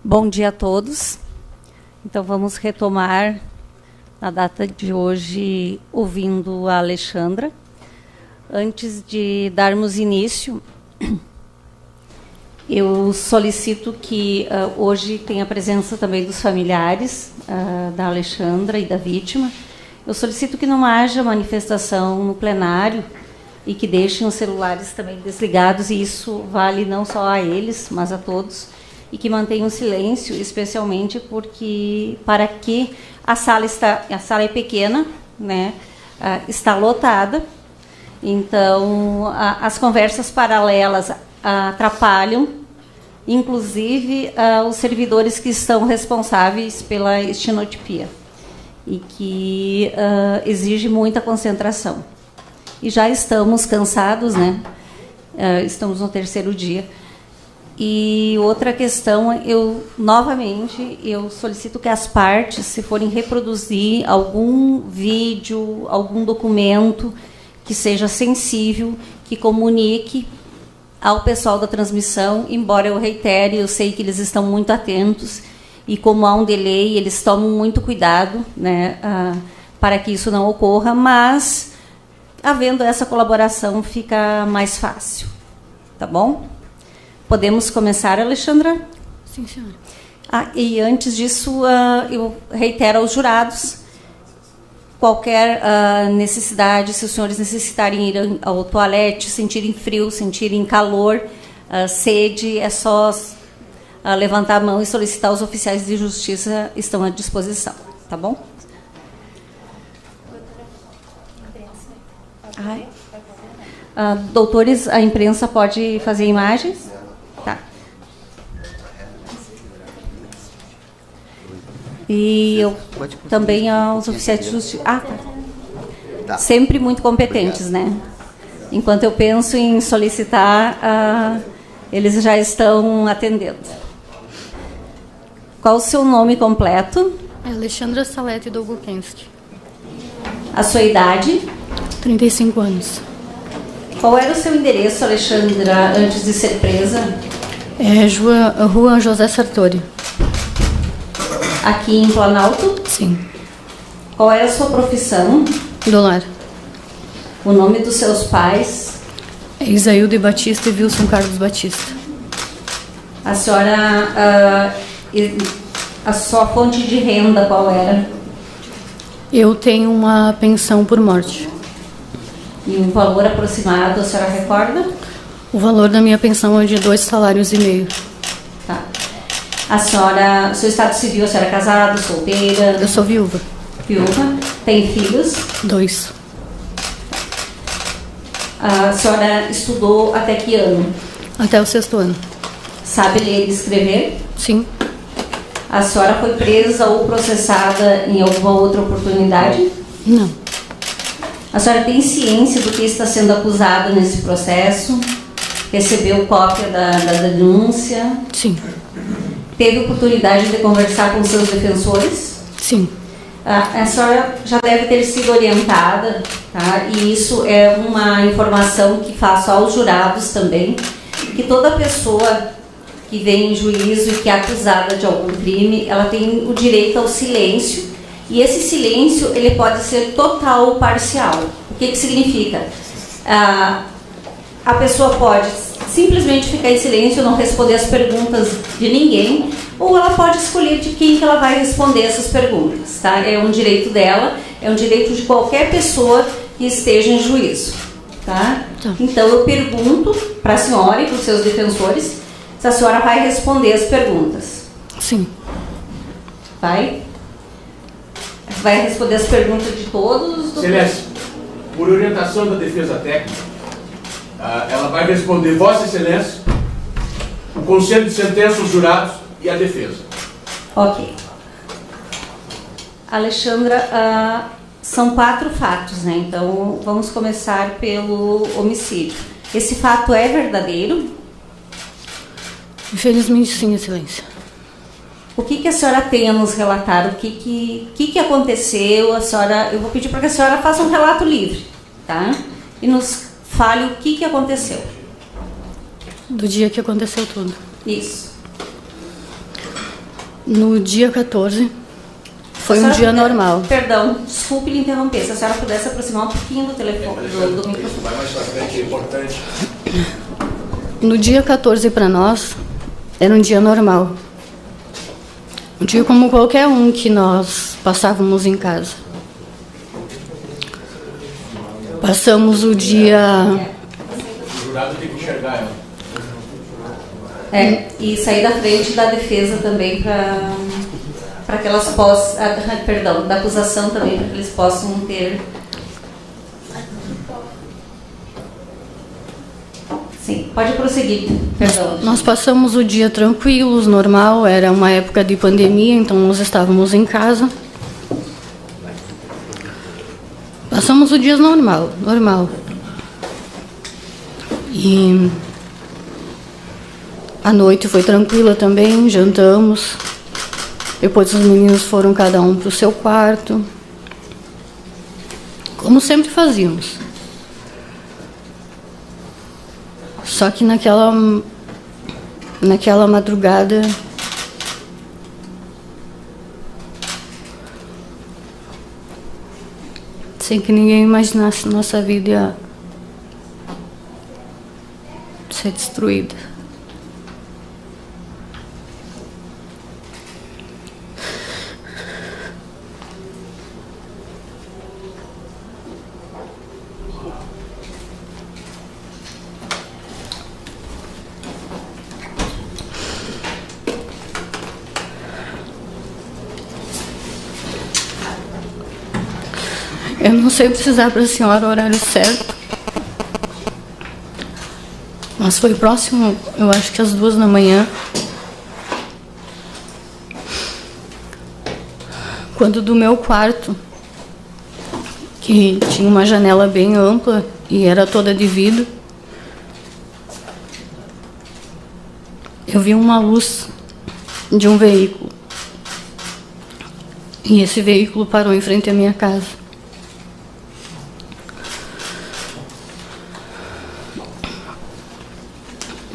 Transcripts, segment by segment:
Bom dia a todos. Então, vamos retomar, na data de hoje, ouvindo a Alexandra. Antes de darmos início, eu solicito que hoje tenha a presença também dos familiares da Alexandra e da vítima. Eu solicito que não haja manifestação no plenário e que deixem os celulares também desligados, e isso vale não só a eles, mas a todos, e que mantenham silêncio, especialmente porque para que a sala é pequena, né? Está lotada, então as conversas paralelas atrapalham, inclusive os servidores que estão responsáveis pela estenotipia, e que exige muita concentração. E já estamos cansados, né? Estamos no 3º dia. E outra questão, novamente, eu solicito que as partes, se forem reproduzir algum vídeo, algum documento que seja sensível, que comunique ao pessoal da transmissão, embora eu reitere, eu sei que eles estão muito atentos, e como há um delay, eles tomam muito cuidado, né, para que isso não ocorra, mas, havendo essa colaboração, fica mais fácil. Tá bom? Podemos começar, Alexandra? Sim, senhora. E antes disso, eu reitero aos jurados, qualquer necessidade, se os senhores necessitarem ir ao toalete, sentirem frio, sentirem calor, sede, é só levantar a mão e solicitar. Os oficiais de justiça estão à disposição. Tá bom? Doutores, a imprensa pode fazer imagens? Tá. E eu também aos oficiais de justiça. Tá. Sempre muito competentes, né? Enquanto eu penso em solicitar, eles já estão atendendo. Qual o seu nome completo? Alexandra Salete Dolgokenski. A sua idade? 35 anos. Qual era o seu endereço, Alexandra, antes de ser presa? Rua José Sartori. Aqui em Planalto? Sim. Qual era a sua profissão? Do lar. O nome dos seus pais? Isailde Batista e Wilson Carlos Batista. A senhora, a sua fonte de renda qual era? Eu tenho uma pensão por morte. E um valor aproximado, a senhora recorda? O valor da minha pensão é de 2,5 salários. Tá. A senhora, seu estado civil, a senhora é casada, solteira? Eu sou viúva. Viúva. Tem filhos? 2. A senhora estudou até que ano? Até o 6º ano. Sabe ler e escrever? Sim. A senhora foi presa ou processada em alguma outra oportunidade? Não. A senhora tem ciência do que está sendo acusado nesse processo? Recebeu cópia da denúncia? Sim. Teve oportunidade de conversar com seus defensores? Sim. A senhora já deve ter sido orientada, tá? E isso é uma informação que faço aos jurados também, que toda pessoa que vem em juízo e que é acusada de algum crime, ela tem o direito ao silêncio. E esse silêncio, ele pode ser total ou parcial. O que significa? A pessoa pode simplesmente ficar em silêncio, não responder as perguntas de ninguém, ou ela pode escolher de quem que ela vai responder essas perguntas, tá? É um direito dela, é um direito de qualquer pessoa que esteja em juízo, tá? Então, eu pergunto para a senhora e para os seus defensores se a senhora vai responder as perguntas. Sim. Vai responder as perguntas de todos? Excelência, por orientação da defesa técnica, ela vai responder Vossa Excelência, o conselho de sentença, os jurados e a defesa. Ok. Alexandra, são 4 fatos, né? Então, vamos começar pelo homicídio. Esse fato é verdadeiro? Infelizmente, sim, Excelência. O que a senhora tem a nos relatar? O que aconteceu? Eu vou pedir para que a senhora faça um relato livre, tá? E nos fale o que aconteceu. Do dia que aconteceu tudo. Isso. No dia 14, foi um dia normal. Perdão, desculpe lhe interromper. Se a senhora pudesse aproximar um pouquinho do telefone, do microfone. Vai mais pra frente, é importante. No dia 14, para nós, era um dia normal. Um dia como qualquer um que nós passávamos em casa. Passamos o dia... O jurado tem que enxergar ela. E sair da frente da defesa também para que elas possam... perdão, da acusação também, para que eles possam ter... Sim, pode prosseguir, perdão. Nós passamos o dia tranquilos, normal, era uma época de pandemia, então nós estávamos em casa. Passamos o dia normal. E a noite foi tranquila também, jantamos. Depois os meninos foram cada um para o seu quarto. Como sempre fazíamos. Só que naquela madrugada, sem que ninguém imaginasse, nossa vida ia ser destruída. Eu não sei precisar para a senhora o horário certo, mas foi próximo, eu acho que às 2 da manhã, quando do meu quarto, que tinha uma janela bem ampla e era toda de vidro, eu vi uma luz de um veículo. E esse veículo parou em frente à minha casa.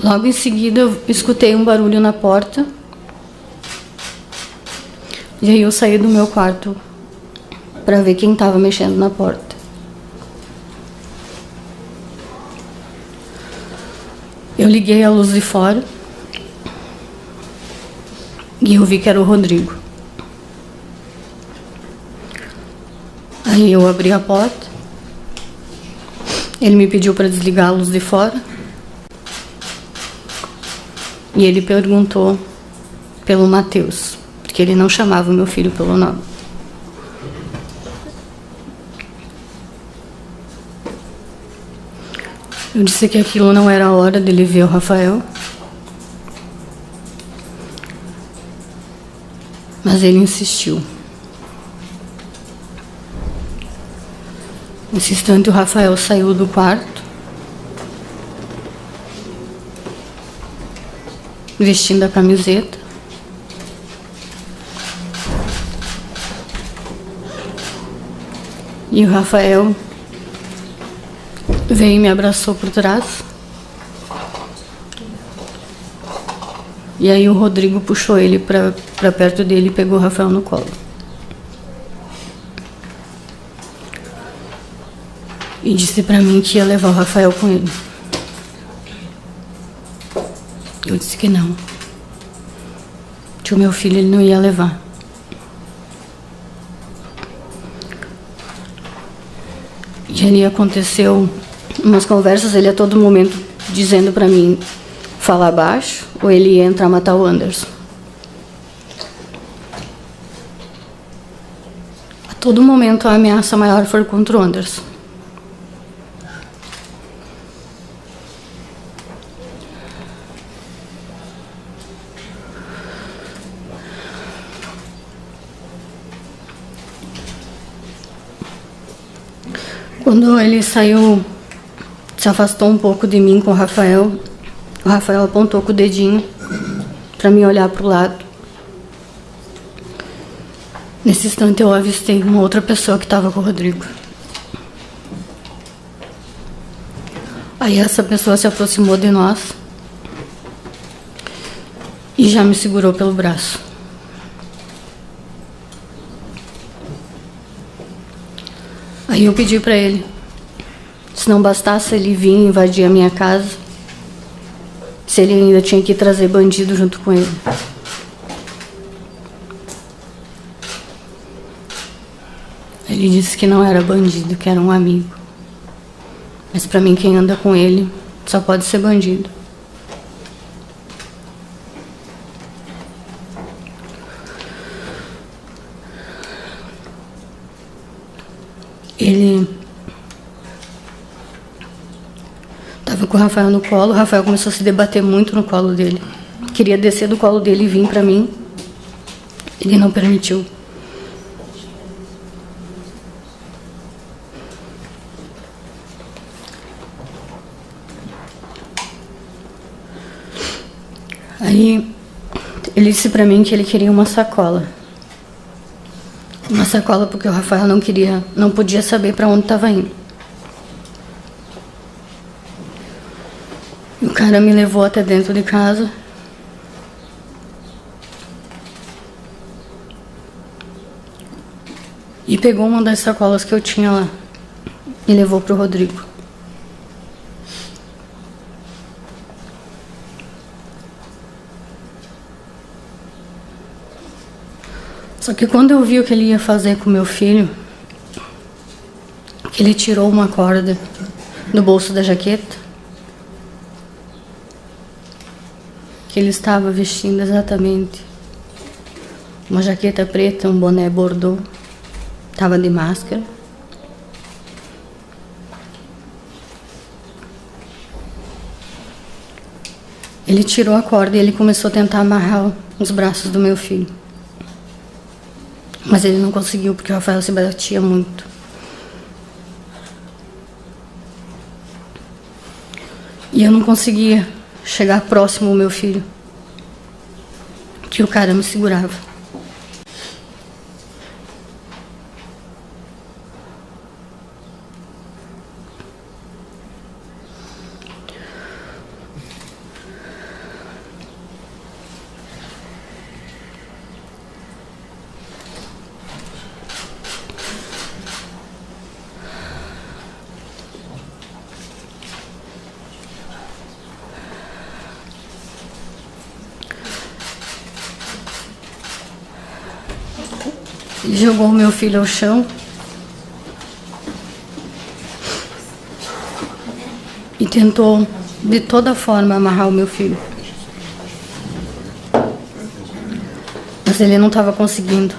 Logo em seguida, eu escutei um barulho na porta. E aí eu saí do meu quarto para ver quem estava mexendo na porta. Eu liguei a luz de fora e eu vi que era o Rodrigo. Aí eu abri a porta. Ele me pediu para desligar a luz de fora. E ele perguntou pelo Matheus, porque ele não chamava o meu filho pelo nome. Eu disse que aquilo não era a hora dele ver o Rafael. Mas ele insistiu. Nesse instante, o Rafael saiu do quarto, vestindo a camiseta. E o Rafael veio e me abraçou por trás. E aí o Rodrigo puxou ele para perto dele e pegou o Rafael no colo. E disse para mim que ia levar o Rafael com ele. Eu disse que não. Que o meu filho ele não ia levar. E ali aconteceu umas conversas, ele a todo momento dizendo para mim falar baixo ou ele ia entrar matar o Anderson. A todo momento a ameaça maior foi contra o Anderson. Quando ele saiu, se afastou um pouco de mim com o Rafael apontou com o dedinho para mim olhar para o lado. Nesse instante eu avistei uma outra pessoa que estava com o Rodrigo. Aí essa pessoa se aproximou de nós e já me segurou pelo braço. Aí eu pedi para ele, se não bastasse ele vir invadir a minha casa, se ele ainda tinha que trazer bandido junto com ele. Ele disse que não era bandido, que era um amigo. Mas para mim, quem anda com ele só pode ser bandido. Ele estava com o Rafael no colo, o Rafael começou a se debater muito no colo dele. Queria descer do colo dele e vir para mim. Ele não permitiu. Aí ele disse para mim que ele queria uma sacola. Uma sacola porque o Rafael não podia saber para onde estava indo. O cara me levou até dentro de casa. E pegou uma das sacolas que eu tinha lá e levou pro Rodrigo. Só que quando eu vi o que ele ia fazer com meu filho, que ele tirou uma corda do bolso da jaqueta, que ele estava vestindo exatamente uma jaqueta preta, um boné bordô, estava de máscara. Ele tirou a corda e ele começou a tentar amarrar os braços do meu filho. Mas ele não conseguiu, porque o Rafael se batia muito. E eu não conseguia chegar próximo ao meu filho, que o cara me segurava. Ele jogou o meu filho ao chão e tentou de toda forma amarrar o meu filho. Mas ele não estava conseguindo.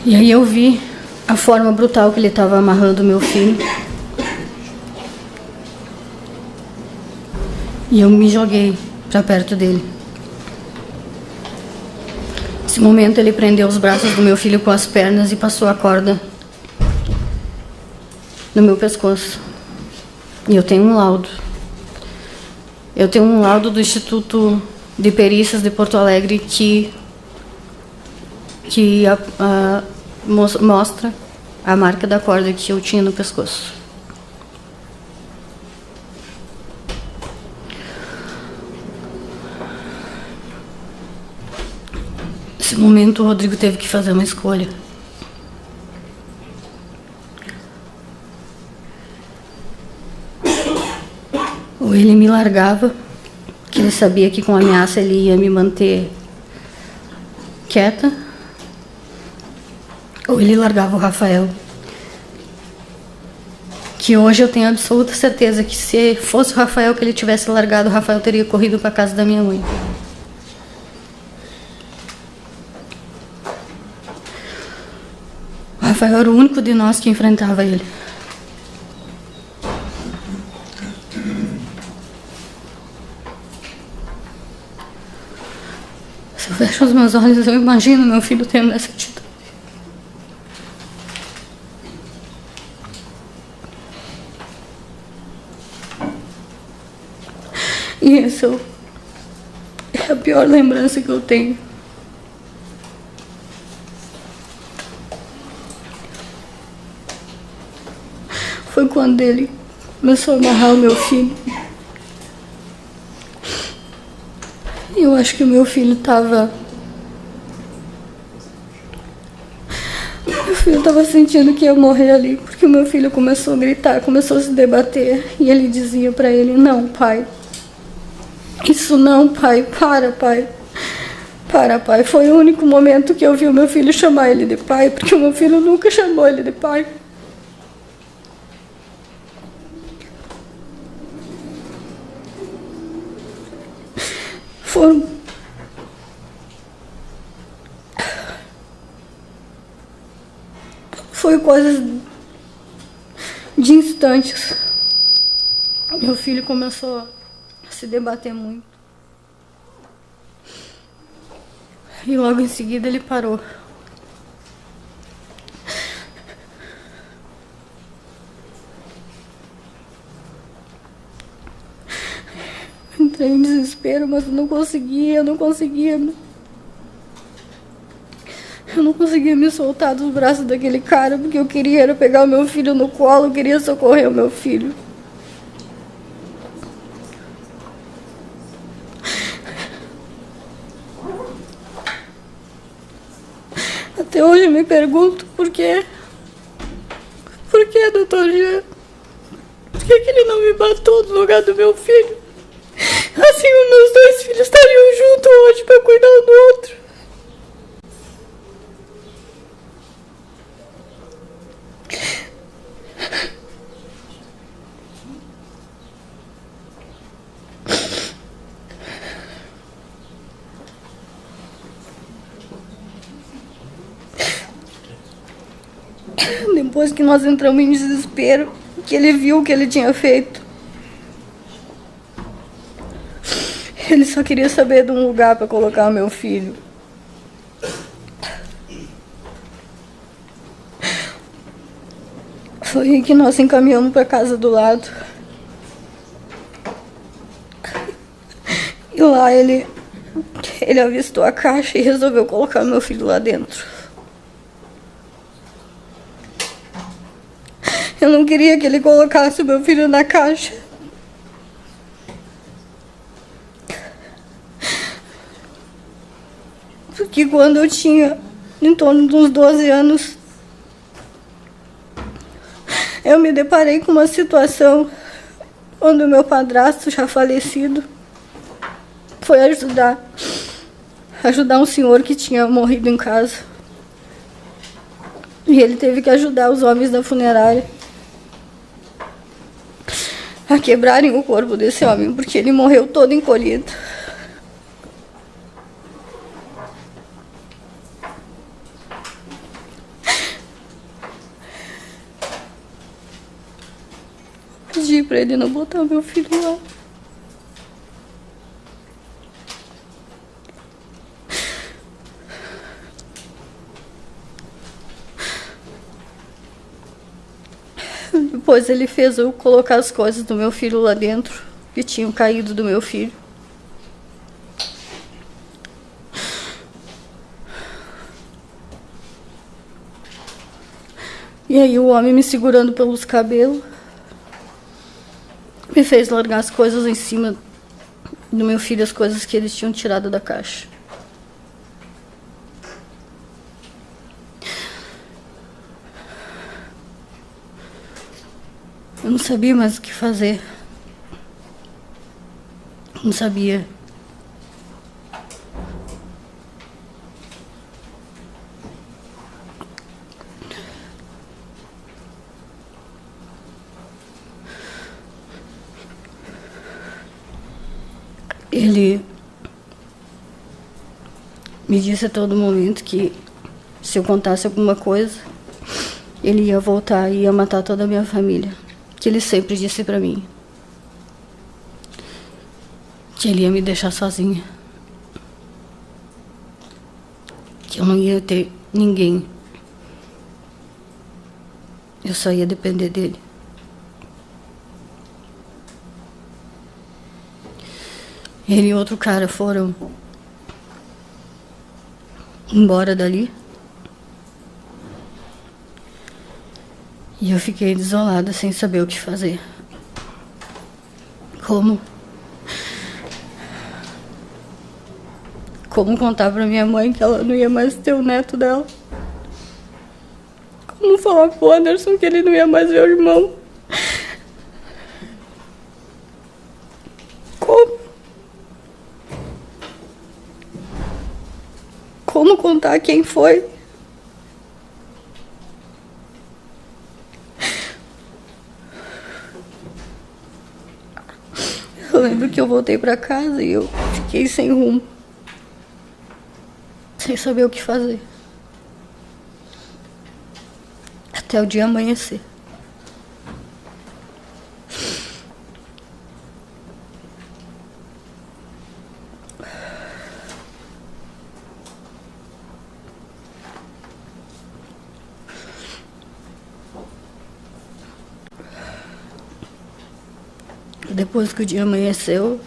E aí eu vi a forma brutal que ele estava amarrando o meu filho. E eu me joguei para perto dele. Nesse momento ele prendeu os braços do meu filho com as pernas e passou a corda no meu pescoço. E eu tenho um laudo. Eu tenho um laudo do Instituto de Perícias de Porto Alegre que mostra a marca da corda que eu tinha no pescoço. Nesse momento, o Rodrigo teve que fazer uma escolha. Ou ele me largava, que ele sabia que com ameaça ele ia me manter quieta, ou ele largava o Rafael. Que hoje eu tenho absoluta certeza que se fosse o Rafael que ele tivesse largado, o Rafael teria corrido para a casa da minha mãe. O Rafael era o único de nós que enfrentava ele. Se eu fecho os meus olhos, eu imagino meu filho tendo essa atitude. E essa é a pior lembrança que eu tenho. Foi quando ele começou a amarrar o meu filho. Eu acho que o meu filho estava... Meu filho estava sentindo que ia morrer ali, porque o meu filho começou a gritar, começou a se debater. E ele dizia para ele: não, pai. Isso não, pai. Para, pai. Para, pai. Foi o único momento que eu vi o meu filho chamar ele de pai, porque o meu filho nunca chamou ele de pai. Foi coisas de instantes. Meu filho começou a se debater muito. E logo em seguida ele parou. Entrei em desespero, mas eu não conseguia me soltar dos braços daquele cara, porque eu queria era pegar o meu filho no colo, eu queria socorrer o meu filho. Até hoje eu me pergunto por quê? Por que, doutor Jean? Por que ele não me matou no lugar do meu filho? Assim os meus dois filhos estariam juntos hoje para cuidar um do outro. Depois que nós entramos em desespero, que ele viu o que ele tinha feito, ele só queria saber de um lugar para colocar o meu filho. Foi aí que nós encaminhamos para a casa do lado. E lá ele avistou a caixa e resolveu colocar meu filho lá dentro. Eu não queria que ele colocasse o meu filho na caixa. Porque quando eu tinha em torno de uns 12 anos, eu me deparei com uma situação onde o meu padrasto, já falecido, foi ajudar um senhor que tinha morrido em casa. E ele teve que ajudar os homens da funerária a quebrarem o corpo desse homem, porque ele morreu todo encolhido. Pedi para ele não botar meu filho lá. Depois ele fez eu colocar as coisas do meu filho lá dentro, que tinham caído do meu filho. E aí o homem me segurando pelos cabelos me fez largar as coisas em cima do meu filho, as coisas que eles tinham tirado da caixa. Eu não sabia mais o que fazer. Não sabia. Ele me disse a todo momento que se eu contasse alguma coisa, ele ia voltar e ia matar toda a minha família. Que ele sempre disse pra mim que ele ia me deixar sozinha, que eu não ia ter ninguém, eu só ia depender dele. Ele e outro cara foram embora dali. E eu fiquei desolada, sem saber o que fazer. Como contar pra minha mãe que ela não ia mais ter o neto dela? Como falar pro Anderson que ele não ia mais ver o irmão? Como contar quem foi? Eu lembro que eu voltei pra casa e eu fiquei sem rumo, sem saber o que fazer, até o dia amanhecer. Depois que o dia amanheceu,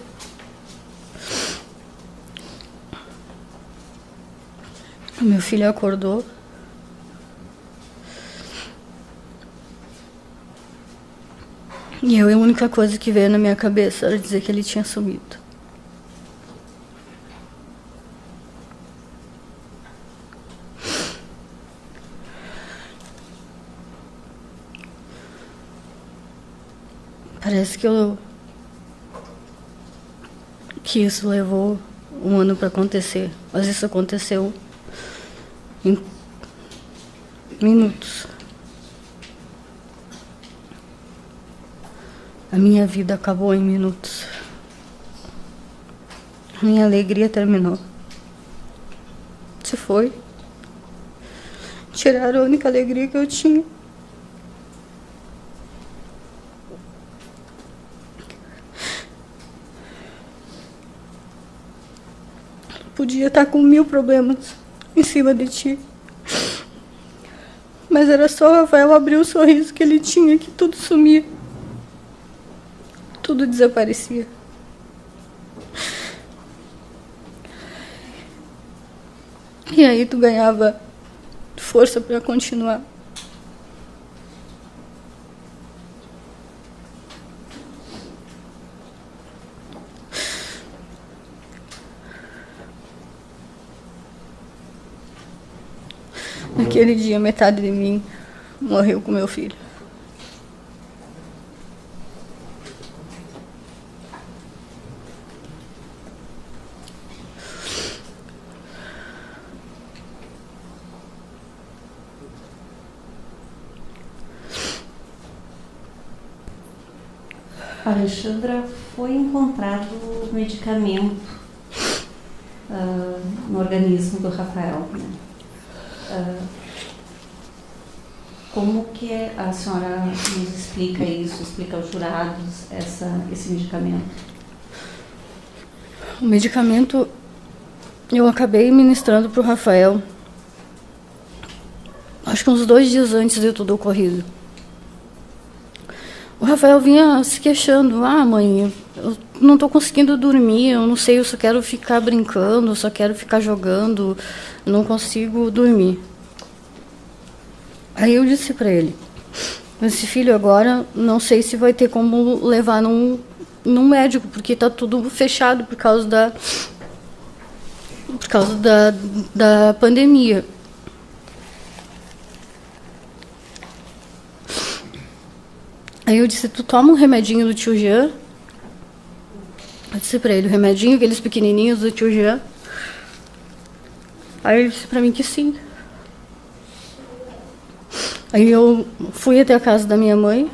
meu filho acordou. E a única coisa que veio na minha cabeça era dizer que ele tinha sumido. Parece que isso levou um ano para acontecer, mas isso aconteceu em minutos. A minha vida acabou em minutos. A minha alegria terminou. Se foi. Tiraram a única alegria que eu tinha. Podia estar com 1000 problemas em cima de ti. Mas era só o Rafael abrir o sorriso que ele tinha, que tudo sumia. Tudo desaparecia. E aí tu ganhava força para continuar. Naquele dia, metade de mim morreu com meu filho. Alexandra, foi encontrado medicamento no organismo do Rafael, né? Como que a senhora nos explica isso, explica aos jurados esse medicamento? O medicamento eu acabei ministrando para o Rafael, acho que uns 2 dias antes de tudo ocorrido. O Rafael vinha se queixando: ah, mãe, eu não estou conseguindo dormir, eu não sei, eu só quero ficar brincando, eu só quero ficar jogando, não consigo dormir. Aí eu disse para ele: esse filho, agora não sei se vai ter como levar num médico, porque está tudo fechado por causa da pandemia. Aí eu disse: tu toma um remedinho do tio Jean? Eu disse pra ele: o remedinho, aqueles pequenininhos do tio Jean? Aí ele disse pra mim que sim. Aí eu fui até a casa da minha mãe.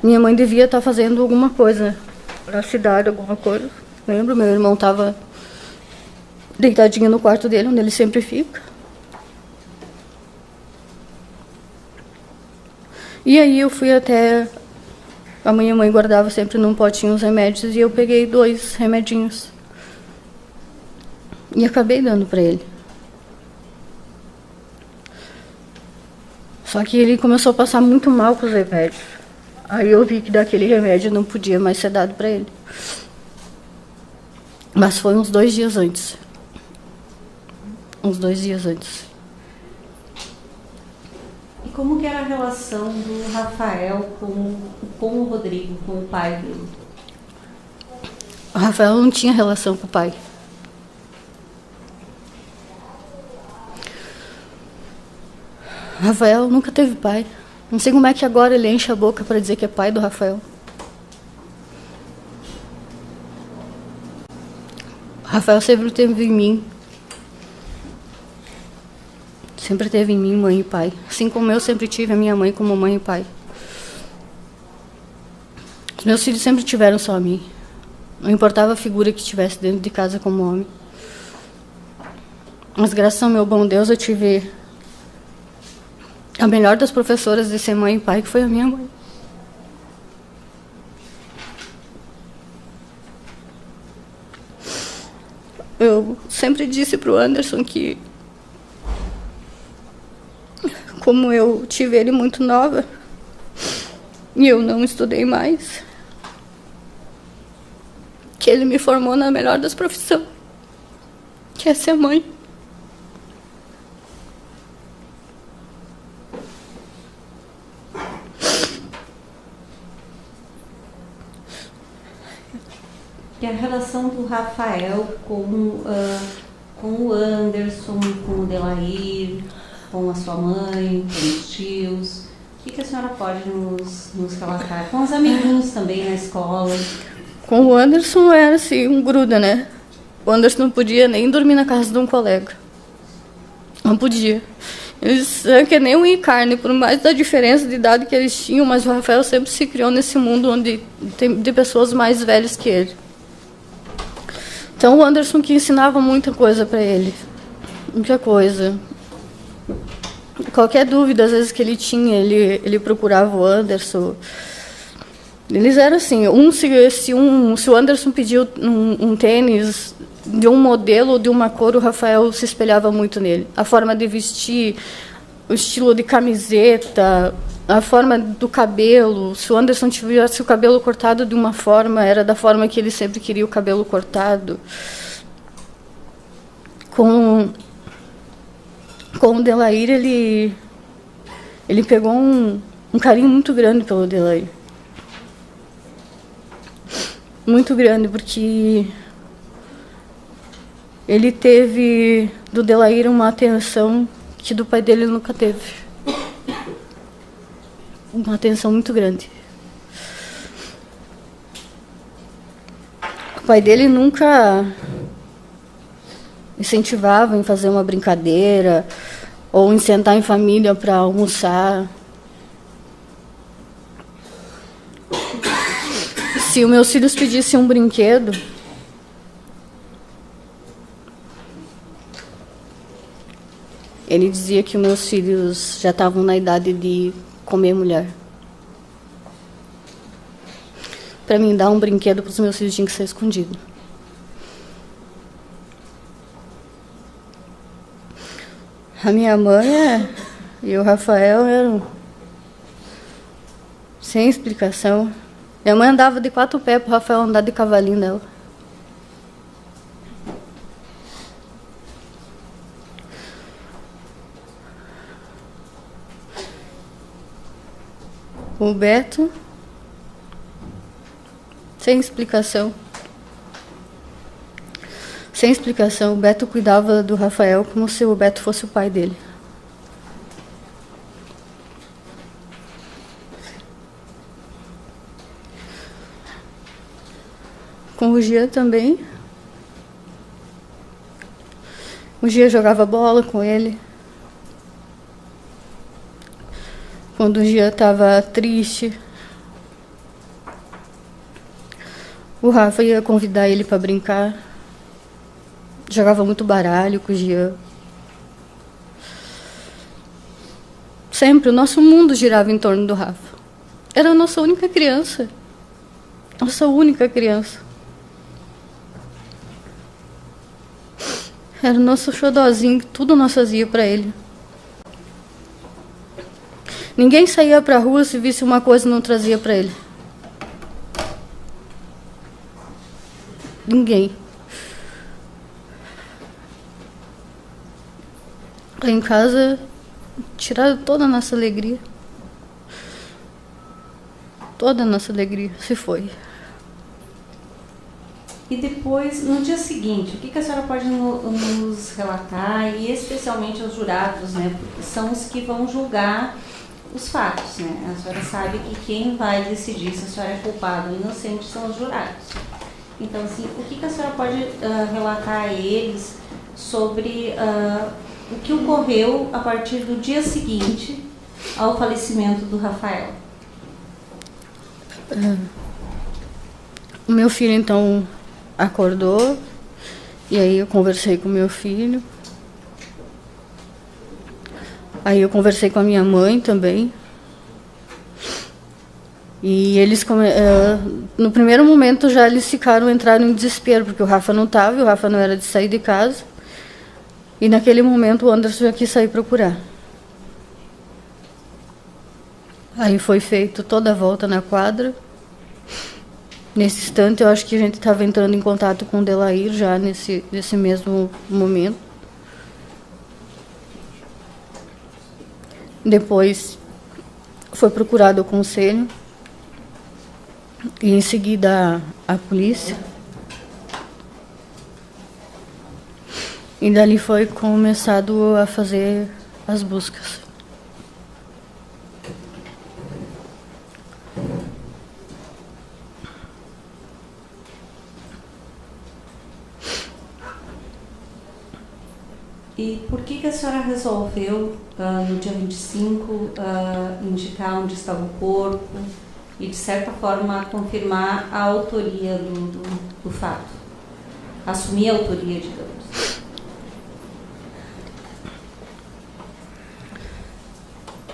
Minha mãe devia estar fazendo alguma coisa na cidade, alguma coisa. Lembro, meu irmão estava deitadinho no quarto dele, onde ele sempre fica. E aí eu fui até... A minha mãe guardava sempre num potinho os remédios e eu peguei 2 remedinhos. E acabei dando para ele. Só que ele começou a passar muito mal com os remédios. Aí eu vi que daquele remédio não podia mais ser dado para ele. Mas foi uns 2 dias antes. Uns 2 dias antes. E como que era a relação do Rafael com o Rodrigo, com o pai dele? O Rafael não tinha relação com o pai. Rafael nunca teve pai. Não sei como é que agora ele enche a boca para dizer que é pai do Rafael. Rafael sempre teve em mim. Sempre teve em mim mãe e pai. Assim como eu sempre tive a minha mãe como mãe e pai. Os meus filhos sempre tiveram só a mim. Não importava a figura que estivesse dentro de casa como homem. Mas graças ao meu bom Deus eu tive a melhor das professoras de ser mãe e pai, que foi a minha mãe. Eu sempre disse para o Anderson que, como eu tive ele muito nova e eu não estudei mais, que ele me formou na melhor das profissões, que é ser mãe. E a relação do Rafael com o Anderson, com o Delair, com a sua mãe, com os tios, o que a senhora pode nos relatar? Com os amiguinhos também na escola? Com o Anderson era assim, um gruda, né? O Anderson não podia nem dormir na casa de um colega. Não podia. Eles eram que nem um e carne, por mais da diferença de idade que eles tinham, mas o Rafael sempre se criou nesse mundo onde tem de pessoas mais velhas que ele. Então o Anderson que ensinava muita coisa para ele. Muita coisa. Qualquer dúvida, às vezes, que ele tinha, ele procurava o Anderson. Eles eram assim, se o Anderson pediu um tênis de um modelo ou de uma cor, o Rafael se espelhava muito nele. A forma de vestir, o estilo de camiseta, a forma do cabelo. Se o Anderson tivesse o cabelo cortado de uma forma, era da forma que ele sempre queria o cabelo cortado. Com o Delair, ele pegou um carinho muito grande pelo Delair. Muito grande, porque ele teve do Delair uma atenção que do pai dele nunca teve. Uma atenção muito grande. O pai dele nunca incentivava em fazer uma brincadeira ou em sentar em família para almoçar. Se os meus filhos pedissem um brinquedo, ele dizia que os meus filhos já estavam na idade de comer mulher. Para mim, dar um brinquedo para os meus filhos tinha que ser escondido. A minha mãe e o Rafael eram sem explicação. Minha mãe andava de 4 pés para o Rafael andar de cavalinho dela. O Beto, sem explicação. Sem explicação, o Beto cuidava do Rafael como se o Beto fosse o pai dele. Com o Gia também. O Gia jogava bola com ele. Quando o Gia estava triste, o Rafa ia convidar ele para brincar. Jogava muito baralho com o Gia. Sempre o nosso mundo girava em torno do Rafa. Era a nossa única criança. Nossa única criança. Era o nosso xodózinho, que tudo nós fazia para ele. Ninguém saía para a rua se visse uma coisa e não trazia para ele. Ninguém. Lá em casa, tiraram toda a nossa alegria. Toda a nossa alegria se foi. E depois, no dia seguinte, o que a senhora pode nos relatar, e especialmente aos jurados, né? Porque são os que vão julgar os fatos, né? A senhora sabe que quem vai decidir se a senhora é culpada ou inocente são os jurados. Então, assim, o que a senhora pode relatar a eles sobre o que ocorreu a partir do dia seguinte ao falecimento do Rafael? O meu filho, então, acordou, e aí eu conversei com meu filho. Aí eu conversei com a minha mãe também. E eles, no primeiro momento, já eles entraram em desespero, porque o Rafa não estava, e o Rafa não era de sair de casa. E naquele momento o Anderson já quis sair procurar. Aí foi feito toda a volta na quadra. Nesse instante, eu acho que a gente estava entrando em contato com o Delair já nesse mesmo momento. Depois foi procurado o conselho e em seguida a polícia. E dali foi começado a fazer as buscas. E por que a senhora resolveu, no dia 25, indicar onde estava o corpo e, de certa forma, confirmar a autoria do fato? Assumir a autoria, digamos.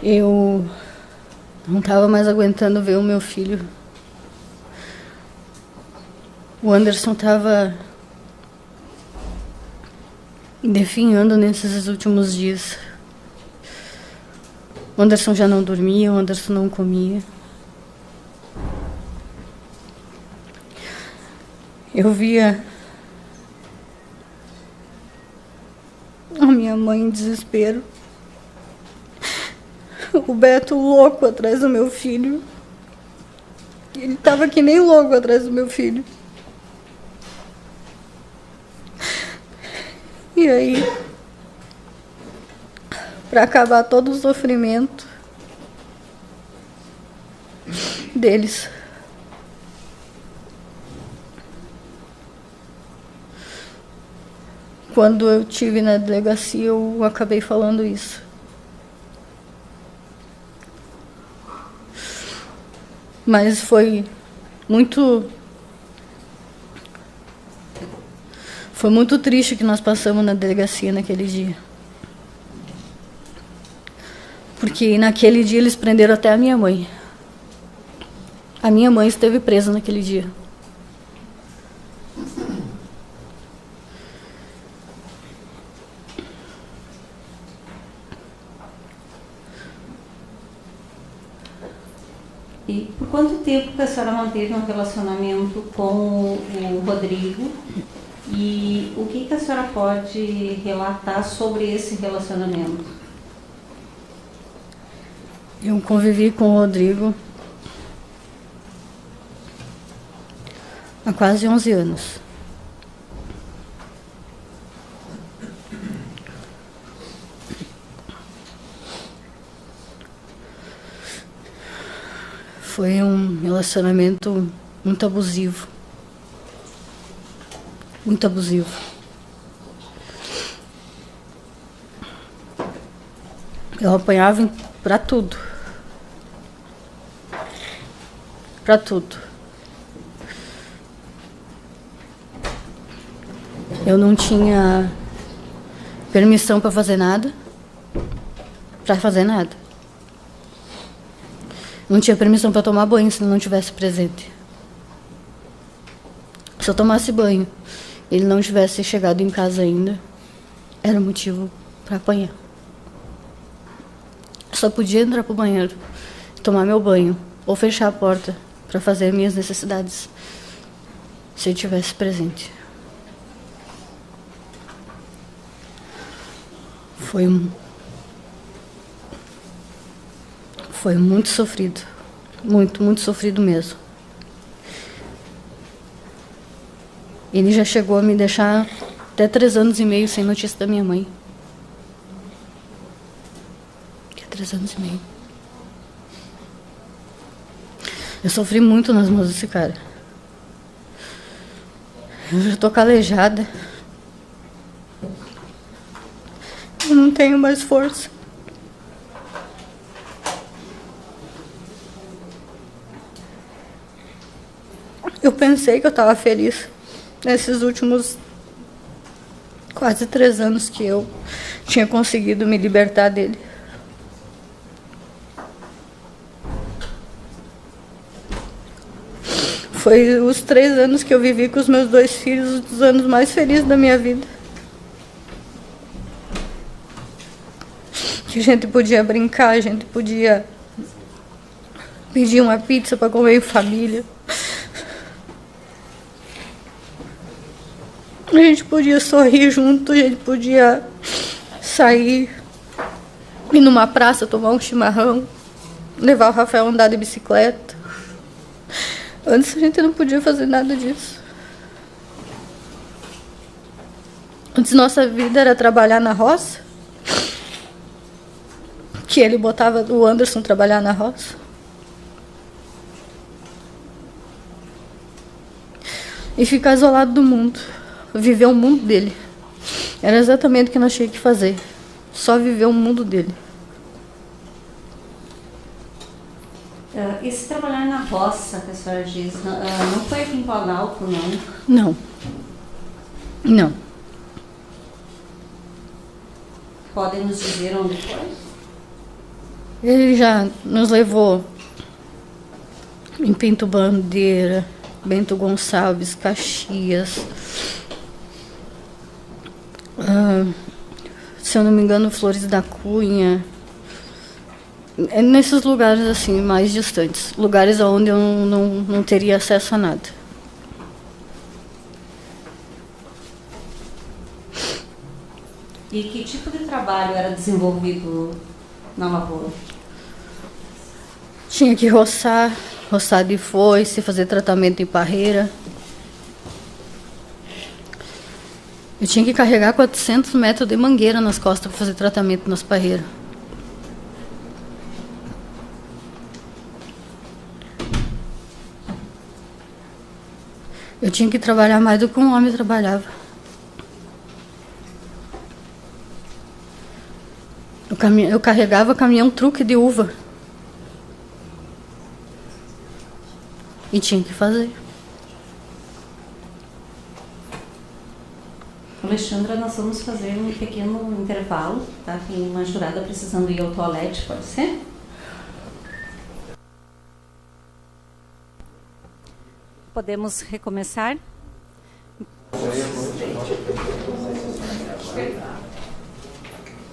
Eu não estava mais aguentando ver o meu filho. O Anderson estava definhando nesses últimos dias. O Anderson já não dormia, o Anderson não comia. Eu via a minha mãe em desespero. O Beto louco atrás do meu filho. Ele estava que nem louco atrás do meu filho. E aí, para acabar todo o sofrimento deles, quando eu estive na delegacia, eu acabei falando isso. Mas foi muito triste que nós passamos na delegacia naquele dia. Porque naquele dia eles prenderam até a minha mãe. A minha mãe esteve presa naquele dia. E por quanto tempo a senhora manteve um relacionamento com o Rodrigo? E o que a senhora pode relatar sobre esse relacionamento? Eu convivi com o Rodrigo há quase 11 anos. Foi um relacionamento muito abusivo. Muito abusivo. Eu apanhava pra tudo. Pra tudo. Eu não tinha permissão para fazer nada. Para fazer nada. Não tinha permissão para tomar banho se ele não estivesse presente. Se eu tomasse banho e ele não tivesse chegado em casa ainda, era motivo para apanhar. Eu só podia entrar pro banheiro, tomar meu banho ou fechar a porta para fazer minhas necessidades se ele estivesse presente. Foi muito sofrido. Muito, muito sofrido mesmo. Ele já chegou a me deixar até 3 anos e meio sem notícia da minha mãe. 3 anos e meio. Eu sofri muito nas mãos desse cara. Eu já tô calejada. Eu não tenho mais força. Eu pensei que eu estava feliz nesses últimos quase 3 anos que eu tinha conseguido me libertar dele. Foi os 3 anos que eu vivi com os meus 2 filhos, os anos mais felizes da minha vida. Que a gente podia brincar, a gente podia pedir uma pizza para comer em família. A gente podia sorrir junto, a gente podia sair, ir numa praça, tomar um chimarrão, levar o Rafael a andar de bicicleta. Antes a gente não podia fazer nada disso. Antes nossa vida era trabalhar na roça. Que ele botava o Anderson trabalhar na roça. E ficar isolado do mundo. Viver o mundo dele. Era exatamente o que nós tínhamos que fazer. Só viver o mundo dele. Esse trabalhar na roça, que a senhora diz, não foi aqui em Planalto, não? Não. Não. Podem nos dizer onde foi? Ele já nos levou em Pinto Bandeira, Bento Gonçalves, Caxias. Se eu não me engano, Flores da Cunha. Nesses lugares assim, mais distantes. Lugares onde eu não teria acesso a nada. E que tipo de trabalho era desenvolvido na lavoura? Tinha que roçar de foice, fazer tratamento em parreira. Eu tinha que carregar 400 metros de mangueira nas costas para fazer tratamento nas parreiras. Eu tinha que trabalhar mais do que um homem trabalhava. Eu carregava caminhão truque de uva. E tinha que fazer. Alexandra, nós vamos fazer um pequeno intervalo, tá? Tem uma jurada precisando ir ao toalete, pode ser? Podemos recomeçar?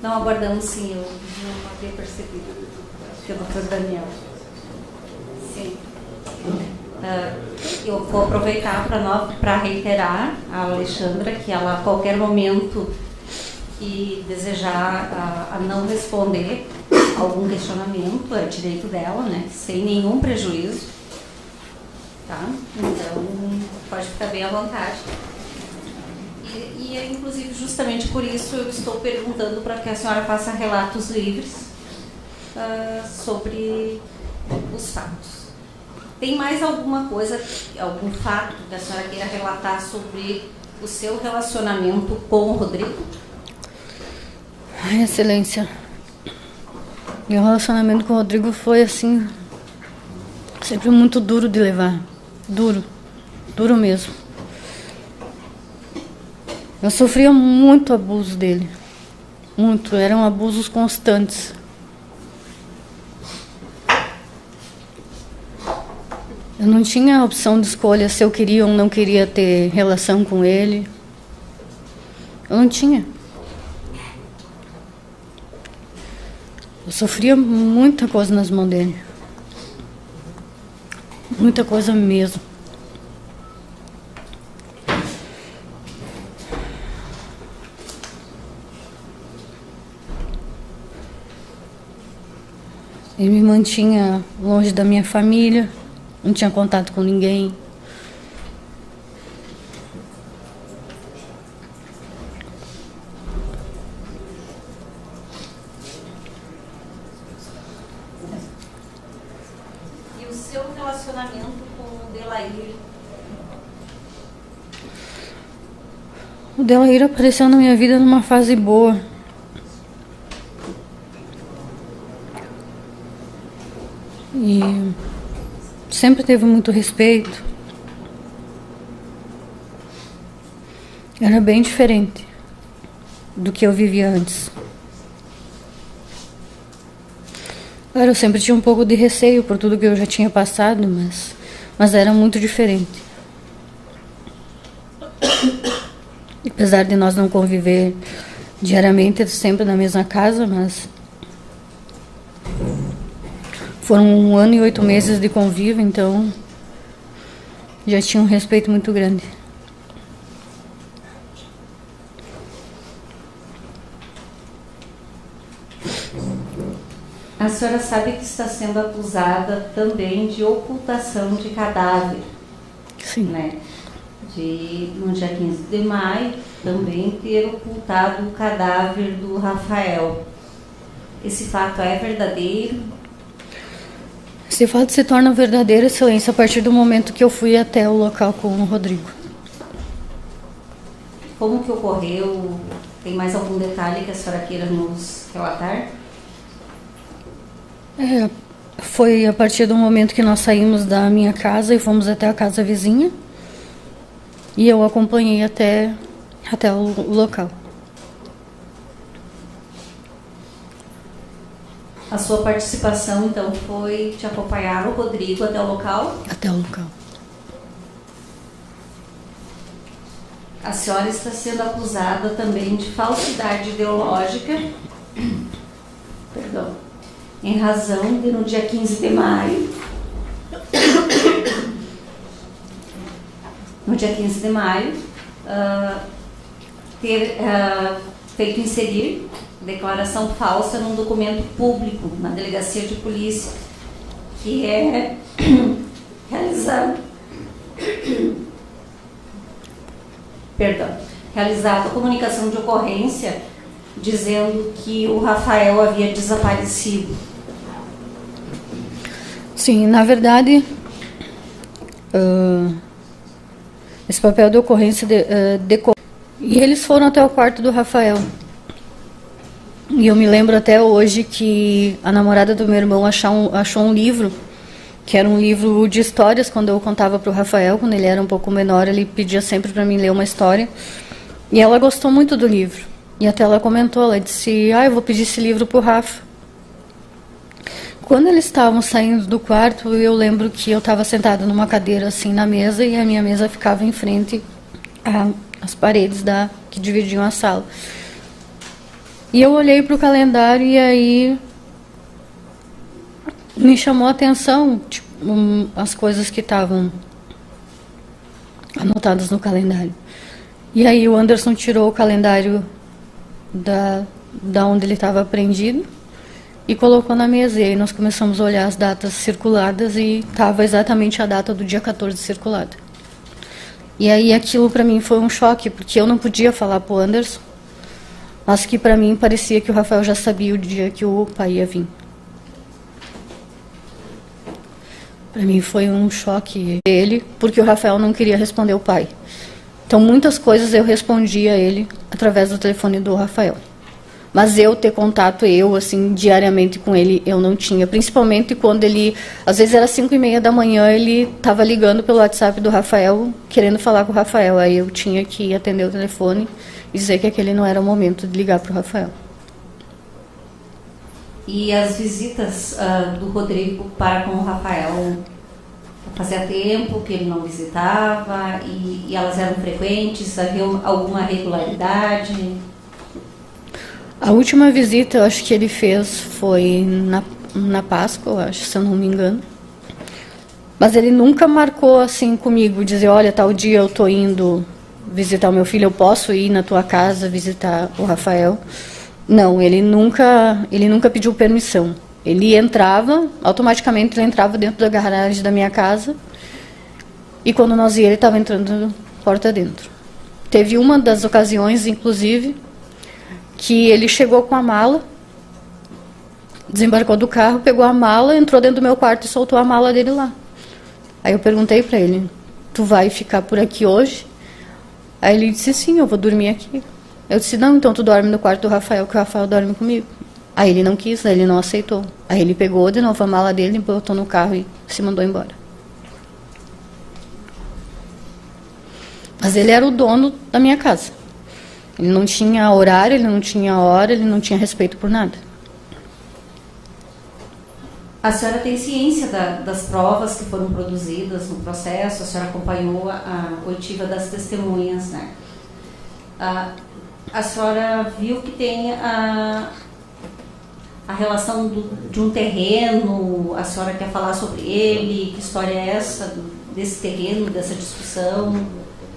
Não aguardamos, sim, eu não havia percebido. Que é o doutor Daniel. Sim. Eu vou aproveitar para reiterar a Alexandra que ela, a qualquer momento que desejar a não responder algum questionamento, é direito dela, né? Sem nenhum prejuízo. Tá? Então, pode ficar bem à vontade. E inclusive, justamente por isso, eu estou perguntando para que a senhora faça relatos livres sobre os fatos. Tem mais alguma coisa, algum fato que a senhora queira relatar sobre o seu relacionamento com o Rodrigo? Ai, Excelência, meu relacionamento com o Rodrigo foi assim, sempre muito duro de levar. Duro mesmo. Eu sofria muito abuso dele. Muito, eram abusos constantes. Eu não tinha opção de escolha se eu queria ou não queria ter relação com ele. Eu não tinha. Eu sofria muita coisa nas mãos dele. Muita coisa mesmo. Ele me mantinha longe da minha família, não tinha contato com ninguém. seu relacionamento com o Delair? O Delair apareceu na minha vida numa fase boa. E sempre teve muito respeito. Era bem diferente do que eu vivia antes. Claro, eu sempre tinha um pouco de receio por tudo que eu já tinha passado, mas era muito diferente. Apesar de nós não conviver diariamente, sempre na mesma casa, mas foram 1 ano e 8 meses de convívio, então já tinha um respeito muito grande. A senhora sabe que está sendo acusada também de ocultação de cadáver. Sim. Né? No dia 15 de maio, também ter ocultado o cadáver do Rafael. Esse fato é verdadeiro? Esse fato se torna verdadeiro, Excelência, a partir do momento que eu fui até o local com o Rodrigo. Como que ocorreu? Tem mais algum detalhe que a senhora queira nos relatar? Foi a partir do momento que nós saímos da minha casa e fomos até a casa vizinha. E eu acompanhei até o local. A sua participação, então, foi de acompanhar o Rodrigo até o local? Até o local. A senhora está sendo acusada também de falsidade ideológica. Perdão. Em razão de, no dia 15 de maio, ter feito inserir declaração falsa num documento público na delegacia de polícia, que é realizada a comunicação de ocorrência dizendo que o Rafael havia desaparecido. Sim, na verdade, esse papel de ocorrência e eles foram até o quarto do Rafael. E eu me lembro até hoje que a namorada do meu irmão achou um livro, que era um livro de histórias, quando eu contava para o Rafael, quando ele era um pouco menor, ele pedia sempre para mim ler uma história. E ela gostou muito do livro. E até ela comentou, ela disse, eu vou pedir esse livro para o Rafa. Quando eles estavam saindo do quarto, eu lembro que eu estava sentada numa cadeira assim na mesa e a minha mesa ficava em frente às paredes que dividiam a sala. E eu olhei para o calendário e aí me chamou a atenção as coisas que estavam anotadas no calendário. E aí o Anderson tirou o calendário da onde ele estava prendido e colocou na mesa. E aí nós começamos a olhar as datas circuladas e estava exatamente a data do dia 14 circulada. E aí aquilo para mim foi um choque, porque eu não podia falar para o Anderson, mas que para mim parecia que o Rafael já sabia o dia que o pai ia vir. Para mim foi um choque dele, porque o Rafael não queria responder o pai. Então muitas coisas eu respondia a ele através do telefone do Rafael. Mas eu ter contato, assim, diariamente com ele, eu não tinha. Principalmente quando ele, às vezes era 5h30 da manhã, ele estava ligando pelo WhatsApp do Rafael, querendo falar com o Rafael. Aí eu tinha que atender o telefone e dizer que aquele não era o momento de ligar para o Rafael. E as visitas do Rodrigo para com o Rafael, fazia tempo que ele não visitava e elas eram frequentes? Havia alguma regularidade? A última visita, eu acho que ele fez foi na Páscoa, eu acho, se eu não me engano. Mas ele nunca marcou assim comigo, dizer, olha, tal dia eu estou indo visitar o meu filho, eu posso ir na tua casa visitar o Rafael. Não, ele nunca pediu permissão. Ele entrava, automaticamente ele entrava dentro da garagem da minha casa e quando nós íamos ele estava entrando porta dentro. Teve uma das ocasiões, inclusive, que ele chegou com a mala, desembarcou do carro, pegou a mala, entrou dentro do meu quarto e soltou a mala dele lá. Aí eu perguntei para ele, tu vai ficar por aqui hoje? Aí ele disse, sim, eu vou dormir aqui. Eu disse, não, então tu dorme no quarto do Rafael, que o Rafael dorme comigo. Aí ele não quis, aí ele não aceitou. Aí ele pegou de novo a mala dele, botou no carro e se mandou embora. Mas ele era o dono da minha casa. Ele não tinha horário, ele não tinha hora, ele não tinha respeito por nada. A senhora tem ciência das provas que foram produzidas no processo? A senhora acompanhou a oitiva das testemunhas, né? A senhora viu que tem a relação de um terreno? A senhora quer falar sobre ele? Que história é essa desse terreno, dessa discussão?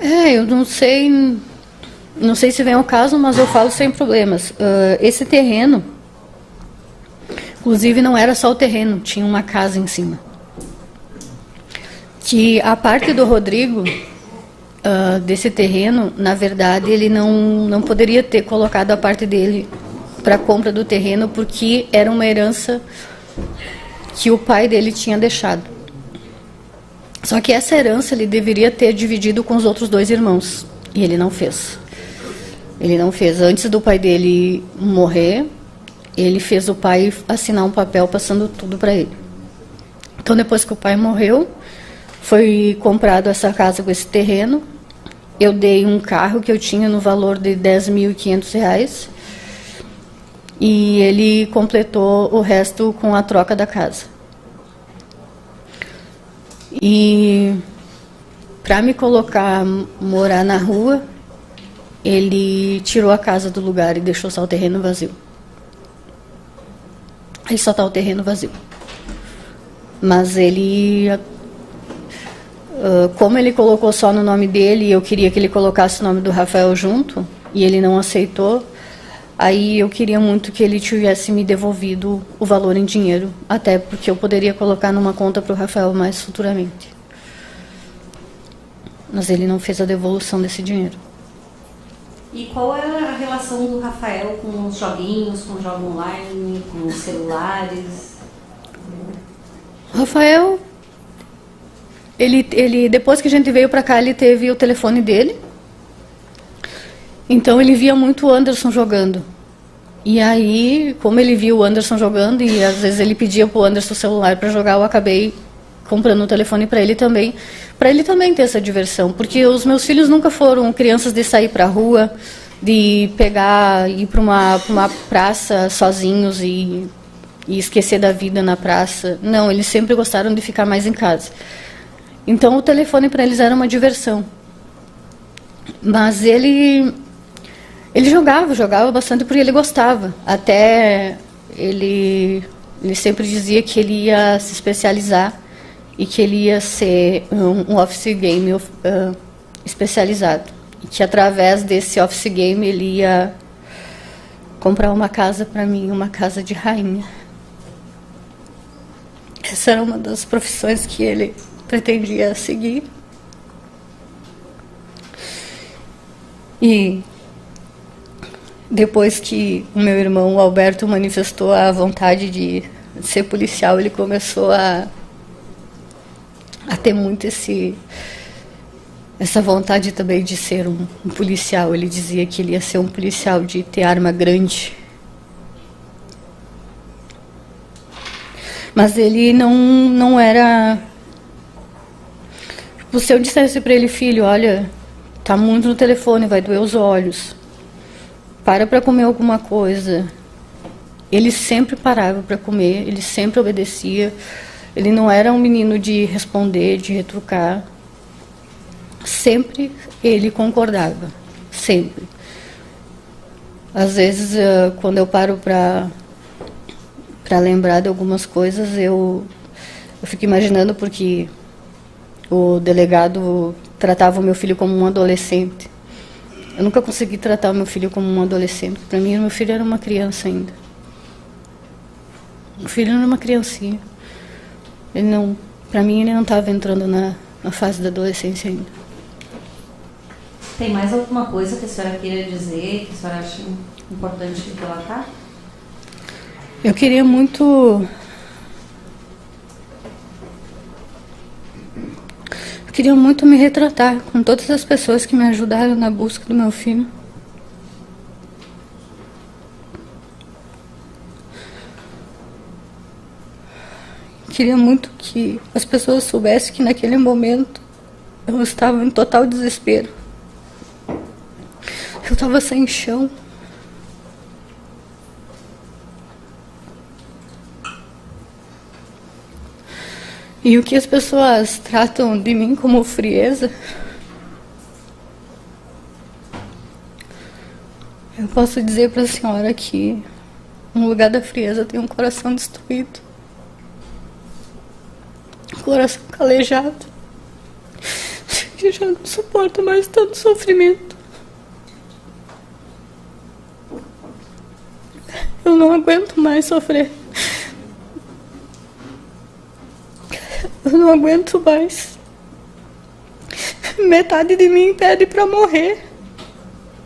Eu não sei se vem ao caso, mas eu falo sem problemas. Esse terreno, inclusive não era só o terreno, tinha uma casa em cima. Que a parte do Rodrigo, desse terreno, na verdade, ele não poderia ter colocado a parte dele para a compra do terreno, porque era uma herança que o pai dele tinha deixado. Só que essa herança ele deveria ter dividido com os outros 2 irmãos, e ele não fez. Ele não fez. Antes do pai dele morrer, ele fez o pai assinar um papel passando tudo para ele. Então, depois que o pai morreu, foi comprado essa casa com esse terreno. Eu dei um carro que eu tinha no valor de R$10.500 e ele completou o resto com a troca da casa. E para me colocar, morar na rua, ele tirou a casa do lugar e deixou só o terreno vazio. Aí só está o terreno vazio. Mas ele, como ele colocou só no nome dele, e eu queria que ele colocasse o nome do Rafael junto, e ele não aceitou, aí eu queria muito que ele tivesse me devolvido o valor em dinheiro, até porque eu poderia colocar numa conta para o Rafael mais futuramente. Mas ele não fez a devolução desse dinheiro. E qual é a relação do Rafael com os joguinhos, com o jogo online, com os celulares? O Rafael, ele depois que a gente veio para cá, ele teve o telefone dele. Então ele via muito o Anderson jogando. E aí, como ele via o Anderson jogando, e às vezes ele pedia pro Anderson o celular para jogar, eu acabei comprando um telefone para ele também ter essa diversão, porque os meus filhos nunca foram crianças de sair para a rua, de ir para uma praça sozinhos e esquecer da vida na praça. Não, eles sempre gostaram de ficar mais em casa. Então o telefone para eles era uma diversão. Mas ele jogava bastante porque ele gostava. Até ele sempre dizia que ele ia se especializar e que ele ia ser um office game especializado. E que através desse office game ele ia comprar uma casa para mim, uma casa de rainha. Essa era uma das profissões que ele pretendia seguir. E depois que o meu irmão, o Alberto, manifestou a vontade de ser policial, ele começou a ter muito essa vontade também de ser um policial. Ele dizia que ele ia ser um policial de ter arma grande. Mas ele não era... Tipo, se eu dissesse para ele, filho, olha, tá muito no telefone, vai doer os olhos, para comer alguma coisa. Ele sempre parava para comer, ele sempre obedecia. Ele não era um menino de responder, de retrucar. Sempre ele concordava, sempre. Às vezes, quando eu paro para lembrar de algumas coisas, eu fico imaginando, porque o delegado tratava o meu filho como um adolescente. Eu nunca consegui tratar o meu filho como um adolescente. Para mim, meu filho era uma criança ainda. O filho era uma criancinha. Para mim, ele não estava entrando na fase da adolescência ainda. Tem mais alguma coisa que a senhora queira dizer, que a senhora acha importante relatar? Eu queria muito Queria muito me retratar com todas as pessoas que me ajudaram na busca do meu filho. Queria muito que as pessoas soubessem que naquele momento eu estava em total desespero. Eu estava sem chão. E o que as pessoas tratam de mim como frieza, eu posso dizer para a senhora que no lugar da frieza tem um coração destruído, um coração calejado, que já não suporta mais tanto sofrimento. Eu não aguento mais sofrer. Eu não aguento mais. Metade de mim pede para morrer,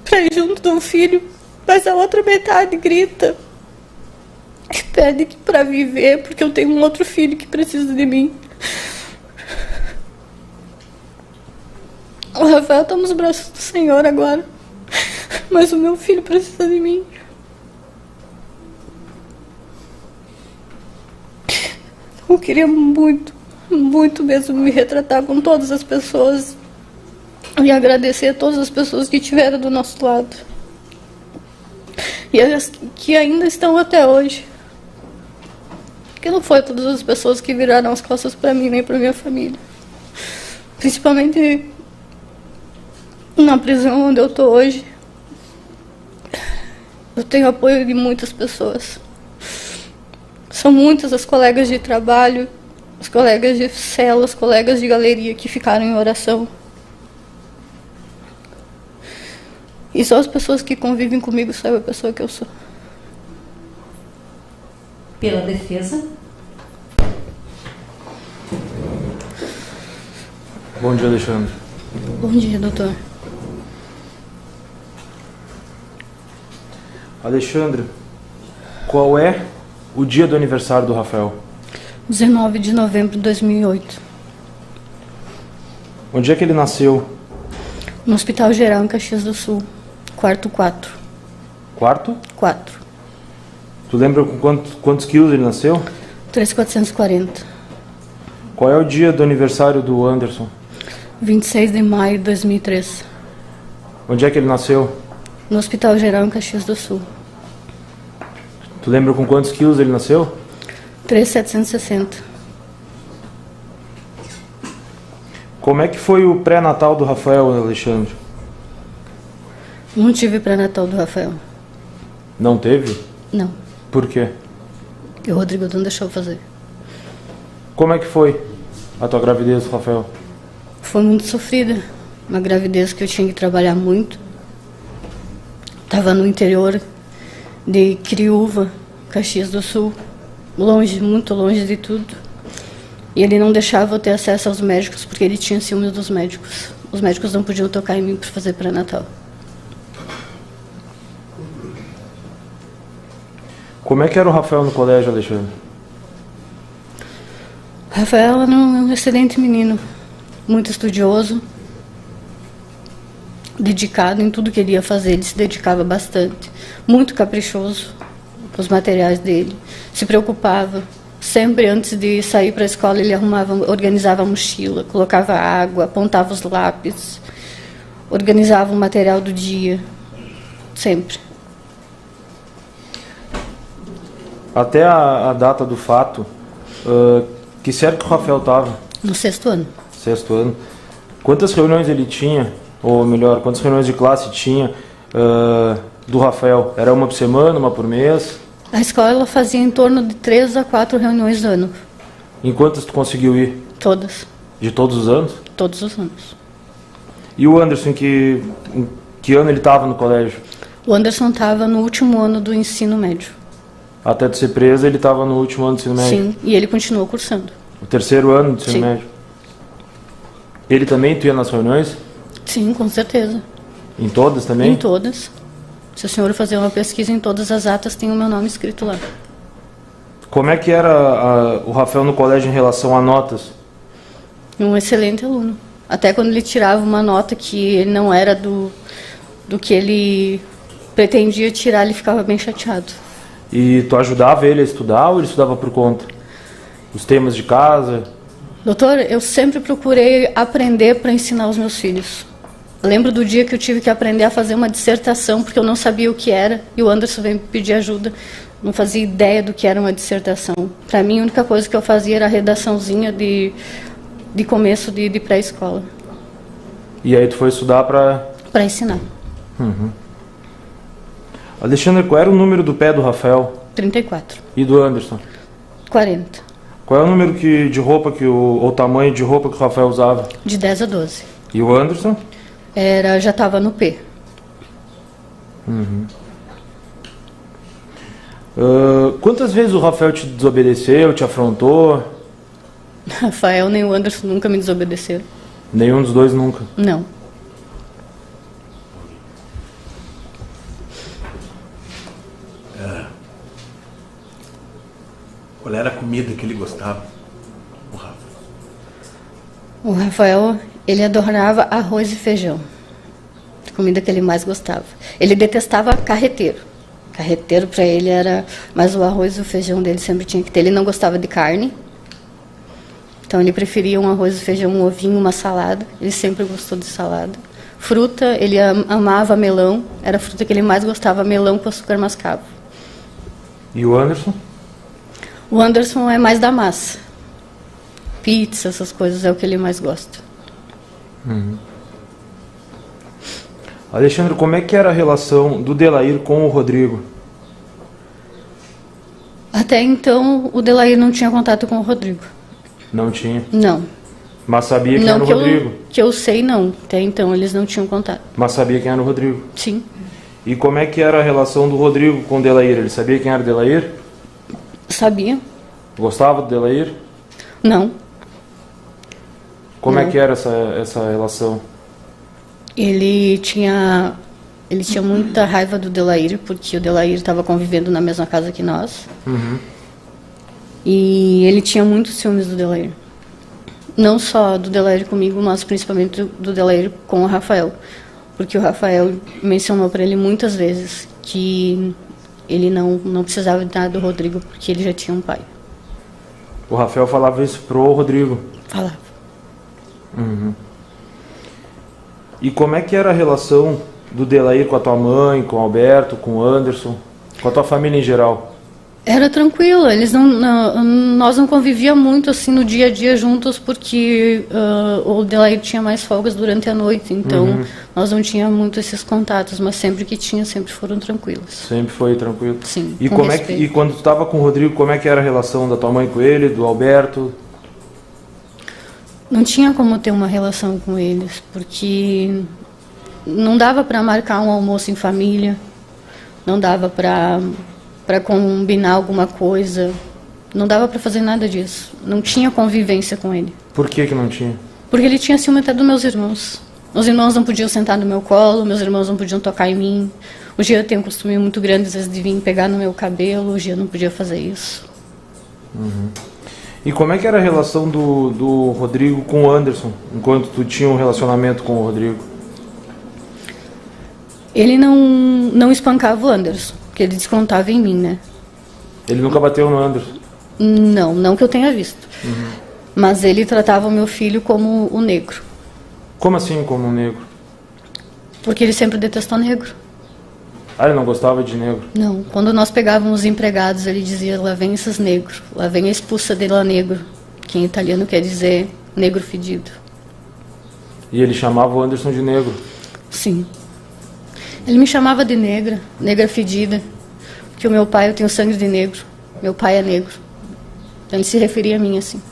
para ir junto do filho, mas a outra metade grita e pede para viver, porque eu tenho um outro filho que precisa de mim. O Rafael está nos braços do Senhor agora, mas o meu filho precisa de mim. Eu queria muito mesmo me retratar com todas as pessoas e agradecer a todas as pessoas que estiveram do nosso lado e as que ainda estão até hoje, que não foi todas as pessoas que viraram as costas para mim nem para minha família, principalmente na prisão onde eu estou hoje. Eu tenho apoio de muitas pessoas. São muitas as colegas de trabalho, os colegas de cela, os colegas de galeria que ficaram em oração. E só as pessoas que convivem comigo sabem a pessoa que eu sou. Pela defesa. Bom dia, Alexandre. Bom dia, doutor. Alexandre, qual é o dia do aniversário do Rafael? 19 de novembro de 2008. Onde é que ele nasceu? No Hospital Geral, em Caxias do Sul. Quarto 4. Quarto? 4. Tu lembra com quantos quilos ele nasceu? 3.440. Qual é o dia do aniversário do Anderson? 26 de maio de 2003. Onde é que ele nasceu? No Hospital Geral, em Caxias do Sul. Tu lembra com quantos quilos ele nasceu? 3.760. Como é que foi o pré-natal do Rafael, Alexandre? Não tive pré-natal do Rafael. Não teve? Não. Por quê? E o Rodrigo não deixou fazer. Como é que foi a tua gravidez, Rafael? Foi muito sofrida. Uma gravidez que eu tinha que trabalhar muito. Estava no interior de Criúva, Caxias do Sul. Longe, muito longe de tudo. E ele não deixava eu ter acesso aos médicos porque ele tinha ciúmes dos médicos. Os médicos não podiam tocar em mim para fazer pré-natal. Como é que era o Rafael no colégio, Alexandre? Rafael era um excelente menino. Muito estudioso. Dedicado em tudo que ele ia fazer. Ele se dedicava bastante. Muito caprichoso com os materiais dele. Se preocupava. Sempre antes de sair para a escola ele organizava a mochila, colocava água, apontava os lápis, organizava o material do dia. Sempre. Até a data do fato, que série que o Rafael estava? No 6º ano. 6º ano. Quantas reuniões ele tinha? Ou melhor, quantas reuniões de classe tinha do Rafael? Era uma por semana, uma por mês? A escola fazia em torno de 3 a 4 reuniões no ano. Em quantas tu conseguiu ir? Todas. De todos os anos? Todos os anos. E o Anderson, em que ano ele estava no colégio? O Anderson estava no último ano do ensino médio. Até de ser preso, ele estava no último ano do ensino médio? Sim, e ele continuou cursando. O 3º ano do ensino Sim. médio? Ele também, tu ia nas reuniões? Sim, com certeza. Em todas também? Em todas. Se o senhor fazer uma pesquisa em todas as atas, tem o meu nome escrito lá. Como é que era o Rafael no colégio em relação a notas? Um excelente aluno. Até quando ele tirava uma nota que não era do que ele pretendia tirar, ele ficava bem chateado. E tu ajudava ele a estudar ou ele estudava por conta? Os temas de casa? Doutor, eu sempre procurei aprender para ensinar os meus filhos. Eu lembro do dia que eu tive que aprender a fazer uma dissertação, porque eu não sabia o que era, e o Anderson veio me pedir ajuda. Não fazia ideia do que era uma dissertação. Para mim, a única coisa que eu fazia era a redaçãozinha de começo de pré-escola. E aí tu foi estudar para ensinar. Uhum. Alexandre, qual era o número do pé do Rafael? 34. E do Anderson? 40. Qual é o número de roupa ou tamanho de roupa que o Rafael usava? De 10 a 12. E o Anderson? Já estava no P. Uhum. Quantas vezes o Rafael te desobedeceu, te afrontou? Rafael nem o Anderson nunca me desobedeceram. Nenhum dos dois nunca? Não. Qual era a comida que ele gostava? O Rafa. O Rafael, ele adorava arroz e feijão. A comida que ele mais gostava. Ele detestava carreteiro. Carreteiro para ele era... Mas o arroz e o feijão dele sempre tinha que ter. Ele não gostava de carne. Então ele preferia um arroz e feijão, um ovinho, uma salada. Ele sempre gostou de salada. Fruta, ele amava melão. Era a fruta que ele mais gostava, melão com açúcar mascavo. E o Anderson? O Anderson é mais da massa. Pizza, essas coisas é o que ele mais gosta. Uhum. Alexandre, como é que era a relação do Delair com o Rodrigo? Até então, o Delair não tinha contato com o Rodrigo. Não tinha? Não. Mas sabia quem era o Rodrigo? Que eu sei, não. Até então, eles não tinham contato. Mas sabia quem era o Rodrigo? Sim. E como é que era a relação do Rodrigo com o Delair? Ele sabia quem era o Delair? Sabia. Gostava do Delair? Não. Como não. É que era essa relação? Ele tinha muita raiva do Delair, porque o Delair estava convivendo na mesma casa que nós. Uhum. E ele tinha muitos ciúmes do Delair. Não só do Delair comigo, mas principalmente do Delair com o Rafael. Porque o Rafael mencionou para ele muitas vezes que ele não precisava de nada do Rodrigo, porque ele já tinha um pai. O Rafael falava isso pro Rodrigo? Falava. Uhum. E como é que era a relação do Delair com a tua mãe, com o Alberto, com o Anderson, com a tua família em geral? Era tranquilo, nós não convivíamos muito assim no dia a dia juntos, porque o Delair tinha mais folgas durante a noite, então nós não tínhamos muito esses contatos, mas sempre que tinha, sempre foram tranquilos. Sempre foi tranquilo? Sim. E, e quando tu estava com o Rodrigo, como é que era a relação da tua mãe com ele, do Alberto? Não tinha como ter uma relação com eles, porque não dava para marcar um almoço em família, não dava para combinar alguma coisa, não dava para fazer nada disso. Não tinha convivência com ele. Por que não tinha? Porque ele tinha ciúme até dos meus irmãos. Meus irmãos não podiam sentar no meu colo, meus irmãos não podiam tocar em mim. O Gia tem um costume muito grande, às vezes, de vir pegar no meu cabelo, o Gia não podia fazer isso. Uhum. E como é que era a relação do Rodrigo com o Anderson, enquanto tu tinha um relacionamento com o Rodrigo? Ele não espancava o Anderson, porque ele descontava em mim, né? Ele nunca bateu no Anderson? Não que eu tenha visto. Uhum. Mas ele tratava o meu filho como o negro. Como assim, como um negro? Porque ele sempre detestou negro. Ah, ele não gostava de negro? Não. Quando nós pegávamos os empregados, ele dizia, lá vem esses negros, lá vem a expulsa de lá negro, que em italiano quer dizer negro fedido. E ele chamava o Anderson de negro? Sim. Ele me chamava de negra, negra fedida, porque o meu pai, eu tenho sangue de negro, meu pai é negro. Então ele se referia a mim assim.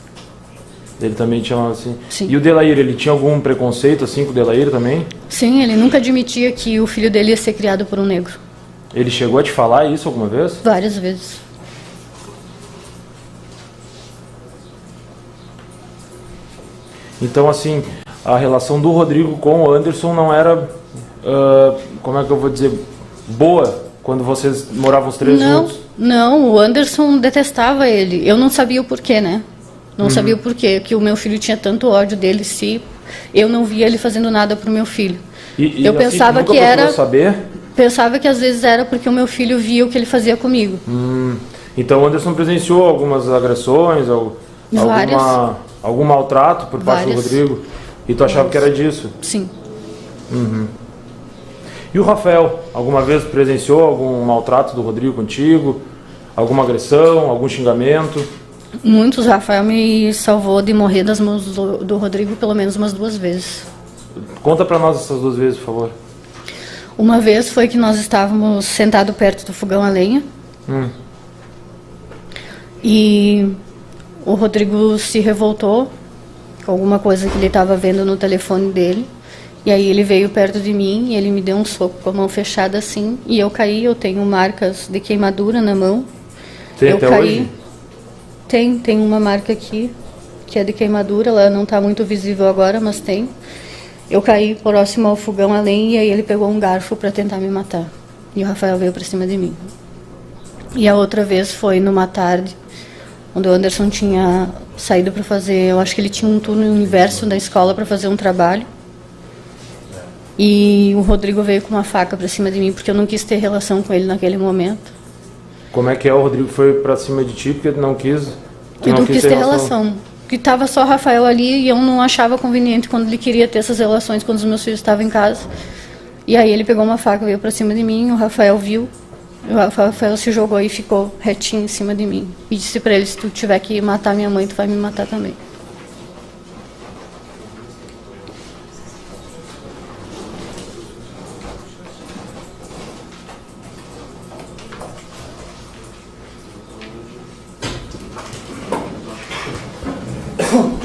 Ele também te chamava assim? Sim. E o Delair, ele tinha algum preconceito assim com o Delair também? Sim, ele nunca admitia que o filho dele ia ser criado por um negro. Ele chegou a te falar isso alguma vez? Várias vezes. Então, assim, a relação do Rodrigo com o Anderson não era, como é que eu vou dizer, boa quando vocês moravam os três juntos? Não, o Anderson detestava ele. Eu não sabia o porquê, né? Não sabia o porquê, que o meu filho tinha tanto ódio dele, se eu não via ele fazendo nada pro meu filho. E eu assim, pensava nunca que era... procurou saber? Pensava que às vezes era porque o meu filho via o que ele fazia comigo. Então o Anderson presenciou algumas agressões, algum maltrato por parte do Rodrigo? E tu achava que era disso? Sim. E o Rafael, alguma vez presenciou algum maltrato do Rodrigo contigo? Alguma agressão, algum xingamento? Muitos. Rafael me salvou de morrer das mãos do Rodrigo pelo menos umas 2 vezes. Conta pra nós essas 2 vezes, por favor. Uma vez foi que nós estávamos sentados perto do fogão a lenha. E o Rodrigo se revoltou com alguma coisa que ele estava vendo no telefone dele. E aí ele veio perto de mim e ele me deu um soco com a mão fechada assim. E eu caí, eu tenho marcas de queimadura na mão. Tem eu até caí. hoje? Tem uma marca aqui, que é de queimadura. Ela não está muito visível agora, mas tem. Eu caí próximo ao fogão a lenha e aí ele pegou um garfo para tentar me matar. E o Rafael veio para cima de mim. E a outra vez foi numa tarde, onde o Anderson tinha saído para fazer... Eu acho que ele tinha um turno inverso da escola para fazer um trabalho. E o Rodrigo veio com uma faca para cima de mim, porque eu não quis ter relação com ele naquele momento. Como é que o Rodrigo foi para cima de ti porque não quis? Eu não quis ter relação. Que estava só o Rafael ali e eu não achava conveniente quando ele queria ter essas relações quando os meus filhos estavam em casa. E aí ele pegou uma faca, veio para cima de mim, o Rafael viu, o Rafael se jogou e ficou retinho em cima de mim. E disse para ele, se tu tiver que matar minha mãe, tu vai me matar também.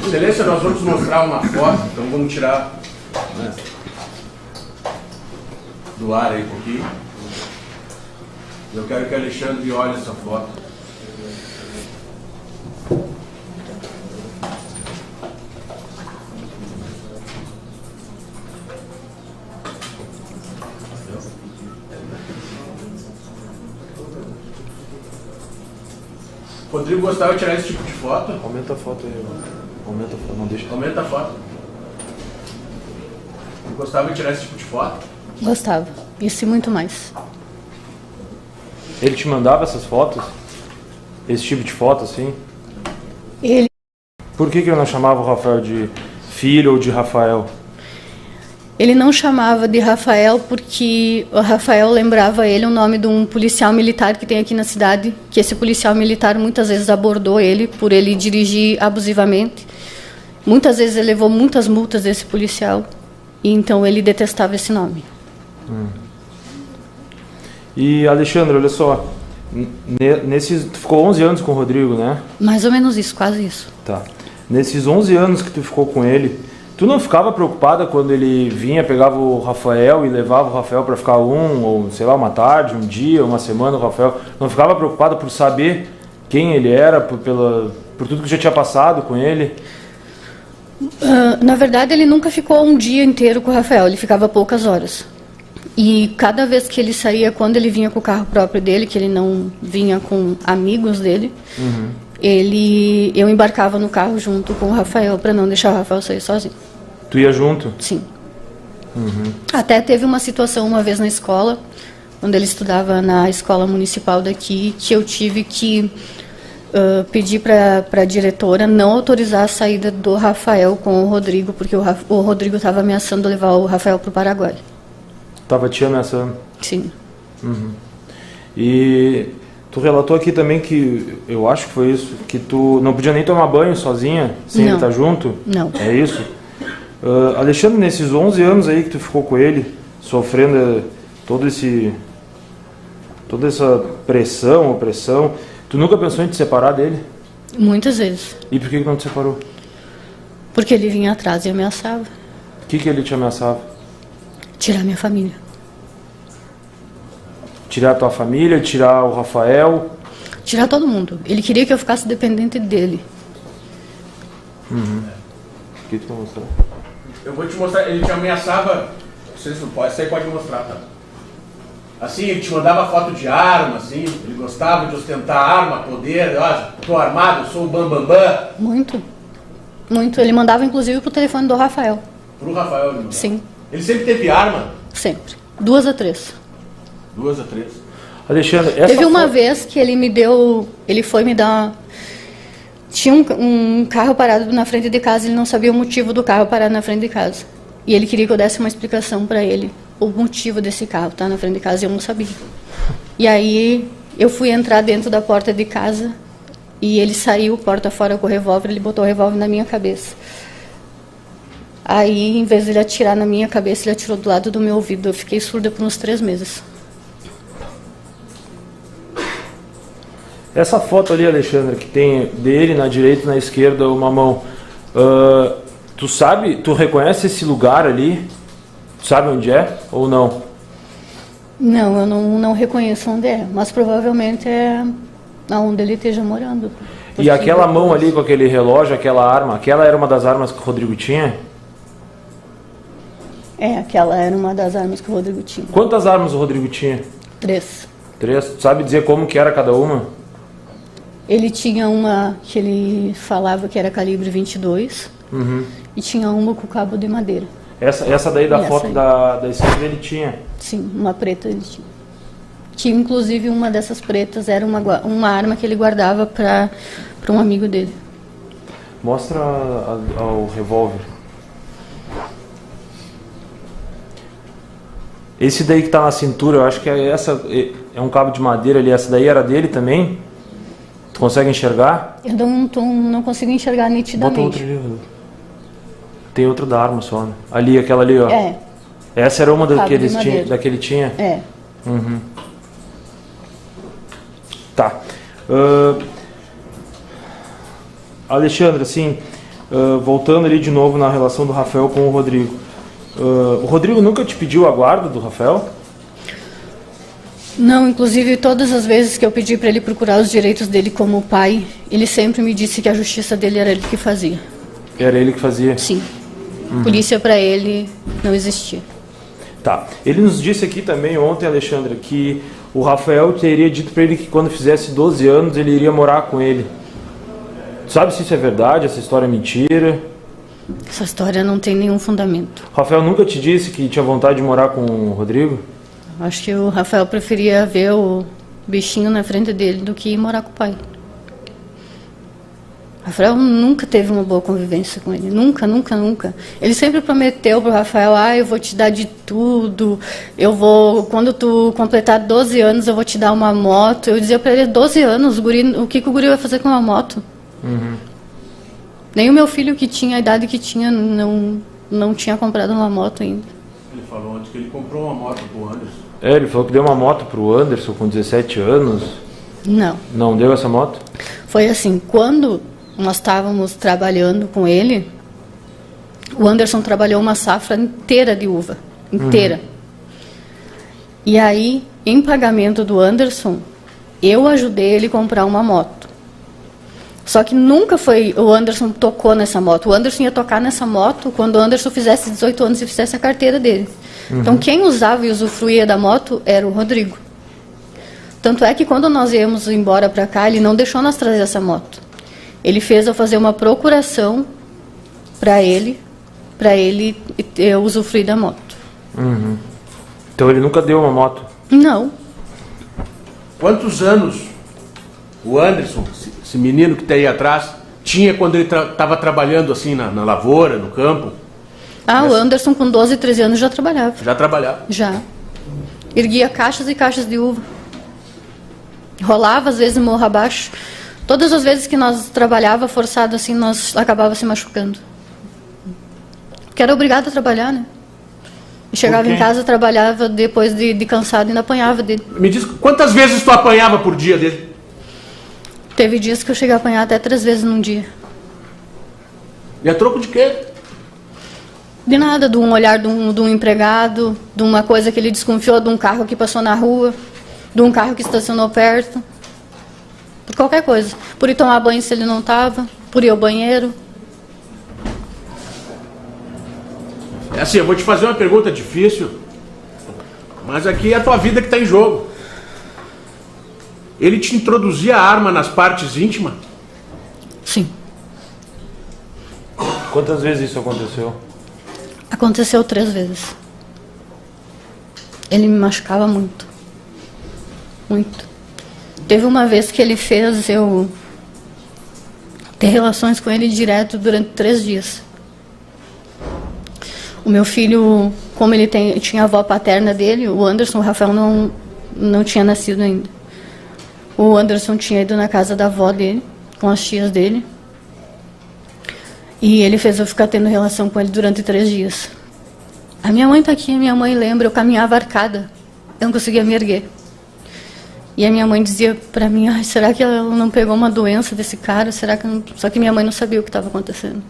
Excelência, nós vamos mostrar uma foto, então vamos tirar, né, do ar aí um pouquinho. Eu quero que o Alexandre olhe essa foto. Rodrigo gostava de tirar esse tipo de foto? Aumenta a foto aí, aumenta a foto, não deixa. Aumenta a foto. Ele gostava de tirar esse tipo de foto? Gostava. Isso e muito mais. Ele te mandava essas fotos? Esse tipo de foto, assim? Ele... Por que ele não chamava o Rafael de filho ou de Rafael? Ele não chamava de Rafael porque o Rafael lembrava ele o nome de um policial militar que tem aqui na cidade, que esse policial militar muitas vezes abordou ele por ele dirigir abusivamente. Muitas vezes ele levou muitas multas desse policial, e então ele detestava esse nome. E Alexandre, olha só, tu ficou 11 anos com o Rodrigo, né? Mais ou menos isso, quase isso. Tá. Nesses 11 anos que tu ficou com ele, tu não ficava preocupada quando ele vinha, pegava o Rafael e levava o Rafael para ficar ou sei lá, uma tarde, um dia, uma semana, o Rafael? Não ficava preocupada por saber quem ele era, por tudo que já tinha passado com ele? Na verdade, ele nunca ficou um dia inteiro com o Rafael, ele ficava poucas horas. E cada vez que ele saía, quando ele vinha com o carro próprio dele, que ele não vinha com amigos dele, eu embarcava no carro junto com o Rafael para não deixar o Rafael sair sozinho. Tu ia junto? Sim. Até teve uma situação uma vez na escola, quando ele estudava na escola municipal daqui, que eu tive que pedir para a diretora não autorizar a saída do Rafael com o Rodrigo, porque o Rodrigo estava ameaçando levar o Rafael para o Paraguai. Tava te ameaçando? Sim. E tu relatou aqui também que, eu acho que foi isso, que tu não podia nem tomar banho sozinha, sem ele estar junto? Não. É isso? Alexandre, nesses 11 anos aí que tu ficou com ele, sofrendo toda essa pressão, opressão, tu nunca pensou em te separar dele? Muitas vezes. E por que não te separou? Porque ele vinha atrás e ameaçava. O que ele te ameaçava? Tirar minha família. Tirar a tua família, tirar o Rafael? Tirar todo mundo. Ele queria que eu ficasse dependente dele. O que tu vai mostrar? Eu vou te mostrar, ele te ameaçava, vocês não podem, isso aí pode mostrar, tá? Assim, ele te mandava foto de arma, assim, ele gostava de ostentar arma, poder, ó, tô armado, sou o bambambam. Muito. Muito. Ele mandava inclusive pro telefone do Rafael. Pro Rafael ele mandava? Sim, Ele sempre teve arma? sempre. 2 a 3. 2 a 3. Alexandre, essa Teve uma foto- vez que ele foi me dar... Tinha um carro parado na frente de casa, ele não sabia o motivo do carro parado na frente de casa. E ele queria que eu desse uma explicação para ele, o motivo desse carro estar na frente de casa, e eu não sabia. E aí eu fui entrar dentro da porta de casa e ele saiu, porta fora com o revólver, ele botou o revólver na minha cabeça. Aí, em vez de ele atirar na minha cabeça, ele atirou do lado do meu ouvido. Eu fiquei surda por uns 3 meses. Essa foto ali, Alexandre, que tem dele na direita e na esquerda uma mão. Tu reconhece esse lugar ali? Tu sabe onde é ou não? Não, eu não reconheço onde é, mas provavelmente é onde ele esteja morando. E aquela mão ali com aquele relógio, aquela arma, aquela era uma das armas que o Rodrigo tinha? É, aquela era uma das armas que o Rodrigo tinha. Quantas armas o Rodrigo tinha? 3. 3. Tu sabe dizer como que era cada uma? Ele tinha uma que ele falava que era calibre 22 e tinha uma com cabo de madeira. Essa daí da Essa foto aí. da esquerda ele tinha. Sim, uma preta ele tinha. Que inclusive uma dessas pretas era uma arma que ele guardava para um amigo dele. Mostra o revólver. Esse daí que tá na cintura, eu acho que é um cabo de madeira ali. Essa daí era dele também? Tu consegue enxergar? Eu não consigo enxergar Bota nitidamente. outro ali. Rodrigo. Tem outra da arma só, né? Ali, aquela ali, ó. É, Essa era uma Cabo de daqueles madeira. da que ele tinha? é. Uhum. Tá. Alexandre, assim, voltando ali de novo na relação do Rafael com o Rodrigo. O Rodrigo nunca te pediu a guarda do Rafael? Não, inclusive todas as vezes que eu pedi para ele procurar os direitos dele como pai, ele sempre me disse que a justiça dele era ele que fazia. Era ele que fazia? Sim. Polícia para ele não existia. Tá. Ele nos disse aqui também ontem, Alexandre, que o Rafael teria dito para ele que quando fizesse 12 anos ele iria morar com ele. Sabe se isso é verdade, essa história é mentira? Essa história não tem nenhum fundamento. O Rafael nunca te disse que tinha vontade de morar com o Rodrigo? Acho que o Rafael preferia ver o bichinho na frente dele do que ir morar com o pai. O Rafael nunca teve uma boa convivência com ele. Nunca, nunca, nunca. Ele sempre prometeu pro Rafael, eu vou te dar de tudo. Quando tu completar 12 anos, eu vou te dar uma moto. Eu dizia pra ele, 12 anos, o que o guri vai fazer com uma moto? Nem o meu filho, que tinha a idade que tinha, não tinha comprado uma moto ainda. Ele falou antes que ele comprou uma moto pro Anderson. Ele falou que deu uma moto pro Anderson com 17 anos. Não. Não deu essa moto? Foi assim, quando nós estávamos trabalhando com ele, o Anderson trabalhou uma safra inteira de uva. Inteira. E aí, em pagamento do Anderson, eu ajudei ele a comprar uma moto. Só que nunca foi o Anderson tocou nessa moto. O Anderson ia tocar nessa moto quando o Anderson fizesse 18 anos e fizesse a carteira dele. Então, quem usava e usufruía da moto era o Rodrigo. Tanto é que quando nós íamos embora para cá, ele não deixou nós trazer essa moto. Ele fez eu fazer uma procuração para ele usufruir da moto. Então ele nunca deu uma moto? Não. Quantos anos o Anderson, esse menino que está aí atrás, tinha quando ele estava trabalhando assim na lavoura, no campo? O Anderson com 12, 13 anos já trabalhava. Já trabalhava. Já. Erguia caixas e caixas de uva. Rolava, às vezes, morro abaixo. Todas as vezes que nós trabalhava forçado assim, nós acabava se machucando. Porque era obrigado a trabalhar, né? E chegava em casa, trabalhava, depois de cansado, ainda apanhava dele. Me diz, quantas vezes tu apanhava por dia dele? Teve dias que eu cheguei a apanhar até 3 vezes num dia. E a troco de quê? De nada, de um olhar de um empregado, de uma coisa que ele desconfiou, de um carro que passou na rua, de um carro que estacionou perto. Por qualquer coisa. Por ir tomar banho se ele não estava, por ir ao banheiro. É assim, eu vou te fazer uma pergunta difícil, mas aqui é a tua vida que está em jogo. Ele te introduzia a arma nas partes íntimas? Sim. Quantas vezes isso aconteceu? Aconteceu 3 vezes. Ele me machucava muito. Muito. Teve uma vez que ele fez eu ter relações com ele direto durante 3 dias. O meu filho, como ele tinha a avó paterna dele, o Anderson, o Rafael não tinha nascido ainda. O Anderson tinha ido na casa da avó dele, com as tias dele. E ele fez eu ficar tendo relação com ele durante 3 dias. A minha mãe está aqui, a minha mãe lembra, eu caminhava arcada. Eu não conseguia me erguer. E a minha mãe dizia para mim, ai, será que ela não pegou uma doença desse cara? Será que não... Só que minha mãe não sabia o que estava acontecendo.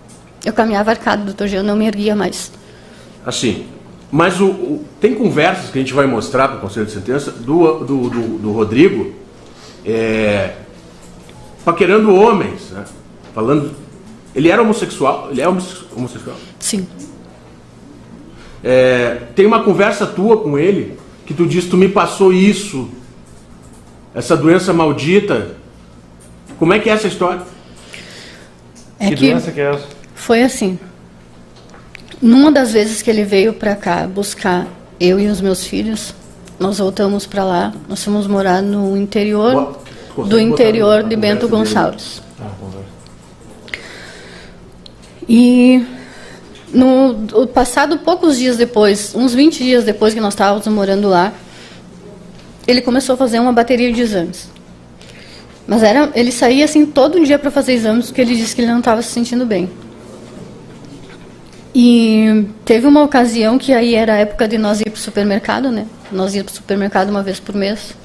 Eu caminhava arcada, doutor G, eu não me erguia mais. Assim, mas tem conversas que a gente vai mostrar para o Conselho de Sentença do Rodrigo paquerando homens, né? Falando... Ele era homossexual? Ele é homossexual? Sim. Tem uma conversa tua com ele que tu diz, tu me passou isso, essa doença maldita. Como é que é essa história? Que doença que é essa? Foi assim. Numa das vezes que ele veio para cá buscar eu e os meus filhos, nós voltamos para lá. Nós fomos morar no interior de Bento Gonçalves. E passado poucos dias depois, uns 20 dias depois que nós estávamos morando lá, ele começou a fazer uma bateria de exames. Mas ele saía assim todo dia para fazer exames, porque ele disse que ele não estava se sentindo bem. E teve uma ocasião que aí era a época de nós ir para o supermercado, né? Nós íamos para o supermercado uma vez por mês.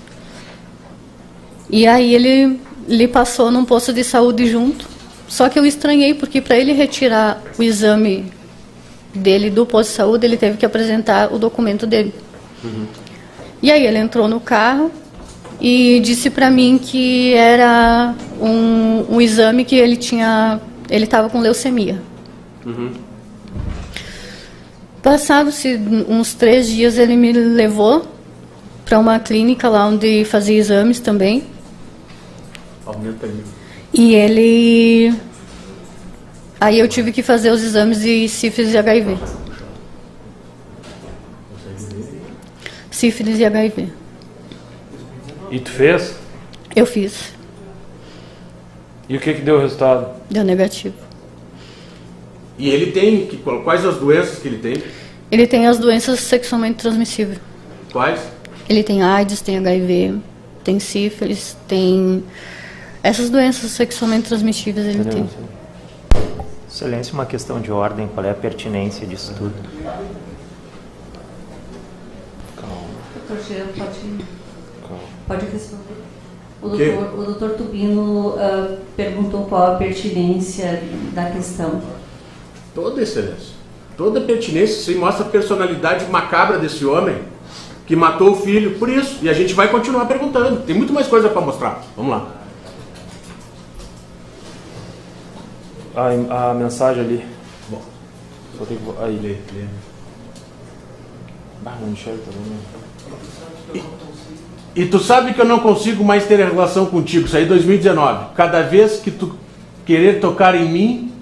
E aí ele passou num posto de saúde junto. Só que eu estranhei, porque para ele retirar o exame dele do posto de saúde, ele teve que apresentar o documento dele. Uhum. E aí ele entrou no carro e disse para mim que era um exame que ele estava com leucemia. Uhum. Passados-se uns 3 dias, ele me levou para uma clínica lá onde fazia exames também. Aumenta aí. E ele... Aí eu tive que fazer os exames de sífilis e HIV. Sífilis e HIV. E tu fez? Eu fiz. E o que deu o resultado? Deu negativo. E ele tem... Quais as doenças que ele tem? Ele tem as doenças sexualmente transmissíveis. Quais? Ele tem AIDS, tem HIV, tem sífilis, tem... Essas doenças sexualmente transmissíveis ele tem. Excelência, uma questão de ordem, qual é a pertinência disso tudo? Doutor Jean, pode responder. O doutor Tubino perguntou qual a pertinência da questão. Toda excelência. Toda pertinência. Isso aí mostra a personalidade macabra desse homem que matou o filho por isso. E a gente vai continuar perguntando. Tem muito mais coisa para mostrar. Vamos lá. A mensagem ali. Bom. Só tem que... Aí. Lê. Não enxerga, tá vendo? E tu sabe que eu não consigo mais ter relação contigo. Isso aí é 2019. Cada vez que tu querer tocar em mim,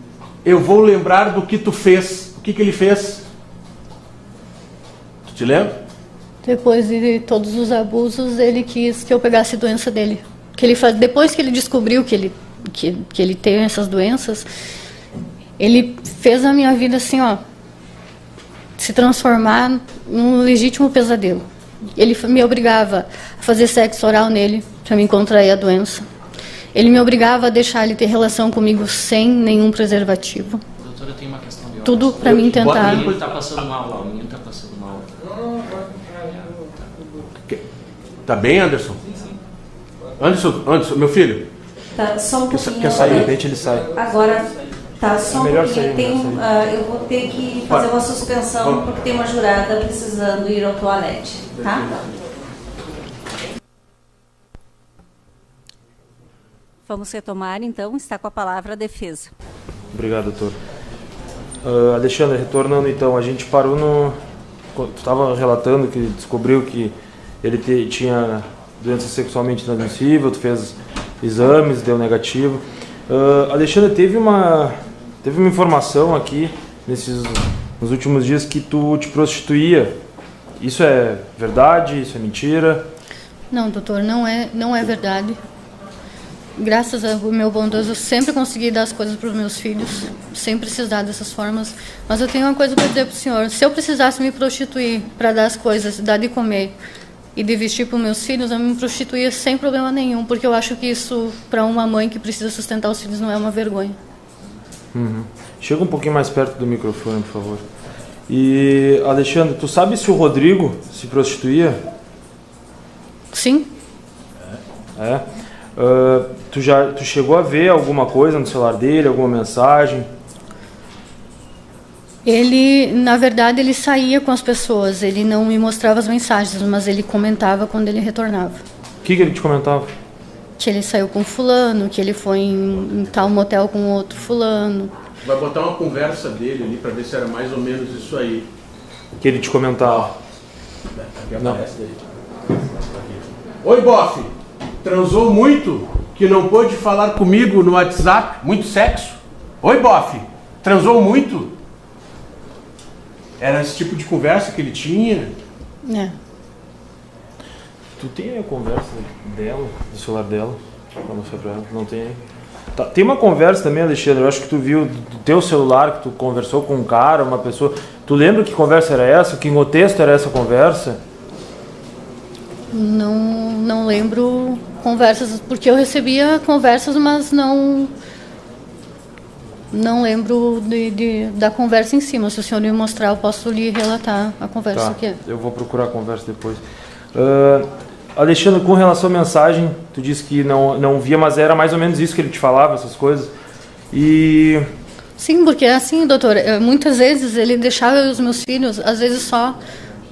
eu vou lembrar do que tu fez. O que ele fez? Tu te lembra? Depois de todos os abusos, ele quis que eu pegasse a doença dele. Depois que ele descobriu que ele tem essas doenças, ele fez a minha vida assim, ó, se transformar num legítimo pesadelo. Ele me obrigava a fazer sexo oral nele para me contrair a doença. Ele me obrigava a deixar ele ter relação comigo sem nenhum preservativo. Doutora, tem uma questão de ordem. Tudo para mim tentar. O menino está passando mal, o menino está passando mal. Tá bem, Anderson? Anderson, meu filho. Tá, só um pouquinho. Quer sair? De repente ele sai. Agora, tá, só um melhor pouquinho. sair, Eu vou ter que fazer uma suspensão porque tem uma jurada precisando ir ao toalete, tá? Vamos retomar, então. Está com a palavra a defesa. Obrigado, doutor. Alexandre, retornando então, a gente parou no... Tu estava relatando que descobriu que ele tinha doença sexualmente transmissível, tu fez exames, deu negativo. Alexandre, teve uma informação aqui, nos últimos dias que tu te prostituía. Isso é verdade? Isso é mentira? Não, doutor, não é verdade. Graças ao meu bondoso, eu sempre consegui dar as coisas para os meus filhos, sem precisar dessas formas. Mas eu tenho uma coisa para dizer para o senhor. Se eu precisasse me prostituir para dar as coisas, dar de comer e de vestir para os meus filhos, eu me prostituía sem problema nenhum, porque eu acho que isso, para uma mãe que precisa sustentar os filhos, não é uma vergonha. Uhum. Chega um pouquinho mais perto do microfone, por favor. E, Alexandre, tu sabe se o Rodrigo se prostituía? Sim. É? Tu chegou a ver alguma coisa no celular dele, alguma mensagem? Ele, na verdade, ele saía com as pessoas, ele não me mostrava as mensagens, mas ele comentava quando ele retornava. O que ele te comentava? Que ele saiu com fulano, que ele foi em tal motel com outro fulano. Vai botar uma conversa dele ali para ver se era mais ou menos isso aí. Que ele te comentava? Aqui aparece daí. Oi, bofe! Transou muito que não pôde falar comigo no WhatsApp? Muito sexo? Oi, bofe! Transou muito? Era esse tipo de conversa que ele tinha? É. Tu tem a conversa dela, do celular dela? Pra mostrar pra ela? Não tem? Tá. Tem uma conversa também, Alexandre, eu acho que tu viu do teu celular, que tu conversou com um cara, uma pessoa. Tu lembra que conversa era essa? Que no texto era essa conversa? Não lembro conversas, porque eu recebia conversas, mas não lembro da conversa em cima. Se o senhor me mostrar, eu posso lhe relatar a conversa que é. Eu vou procurar a conversa depois. Alexandre, com relação à mensagem, tu disse que não via, mas era mais ou menos isso que ele te falava, essas coisas. E... Sim, porque assim, doutor, muitas vezes ele deixava os meus filhos, às vezes só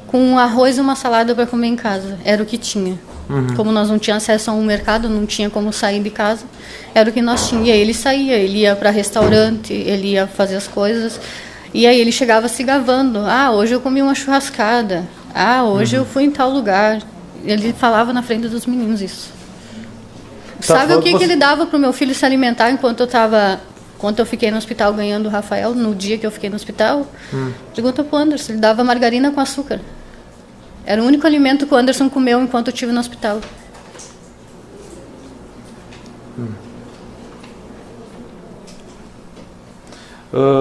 com arroz e uma salada para comer em casa. Era o que tinha. Uhum. Como nós não tínhamos acesso a um mercado, não tinha como sair de casa, era o que nós tínhamos. E aí ele saía, ele ia para restaurante, ele ia fazer as coisas. E aí ele chegava se gabando. Ah, hoje eu comi uma churrascada. Ah, hoje eu fui em tal lugar. Ele falava na frente dos meninos isso. Tá. Sabe o que ele dava para o meu filho se alimentar enquanto eu fiquei no hospital ganhando o Rafael, no dia que eu fiquei no hospital? Pergunta para o Anderson, ele dava margarina com açúcar. Era o único alimento que o Anderson comeu enquanto eu estive no hospital.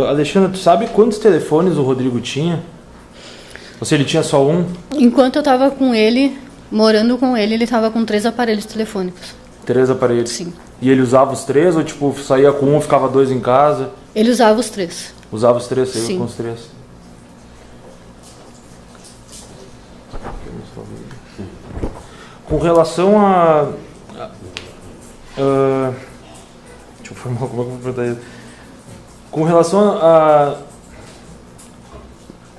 Alexandre, tu sabe quantos telefones o Rodrigo tinha? Ou se ele tinha só um? Enquanto eu estava com ele, morando com ele, ele estava com 3 aparelhos telefônicos. 3 aparelhos? Sim. E ele usava os 3 ou tipo saía com um, ficava 2 em casa? Ele usava os 3. Usava os 3, saiu Sim. com os 3. Com relação a... deixa eu formar como é que eu vou perguntar isso. Com relação a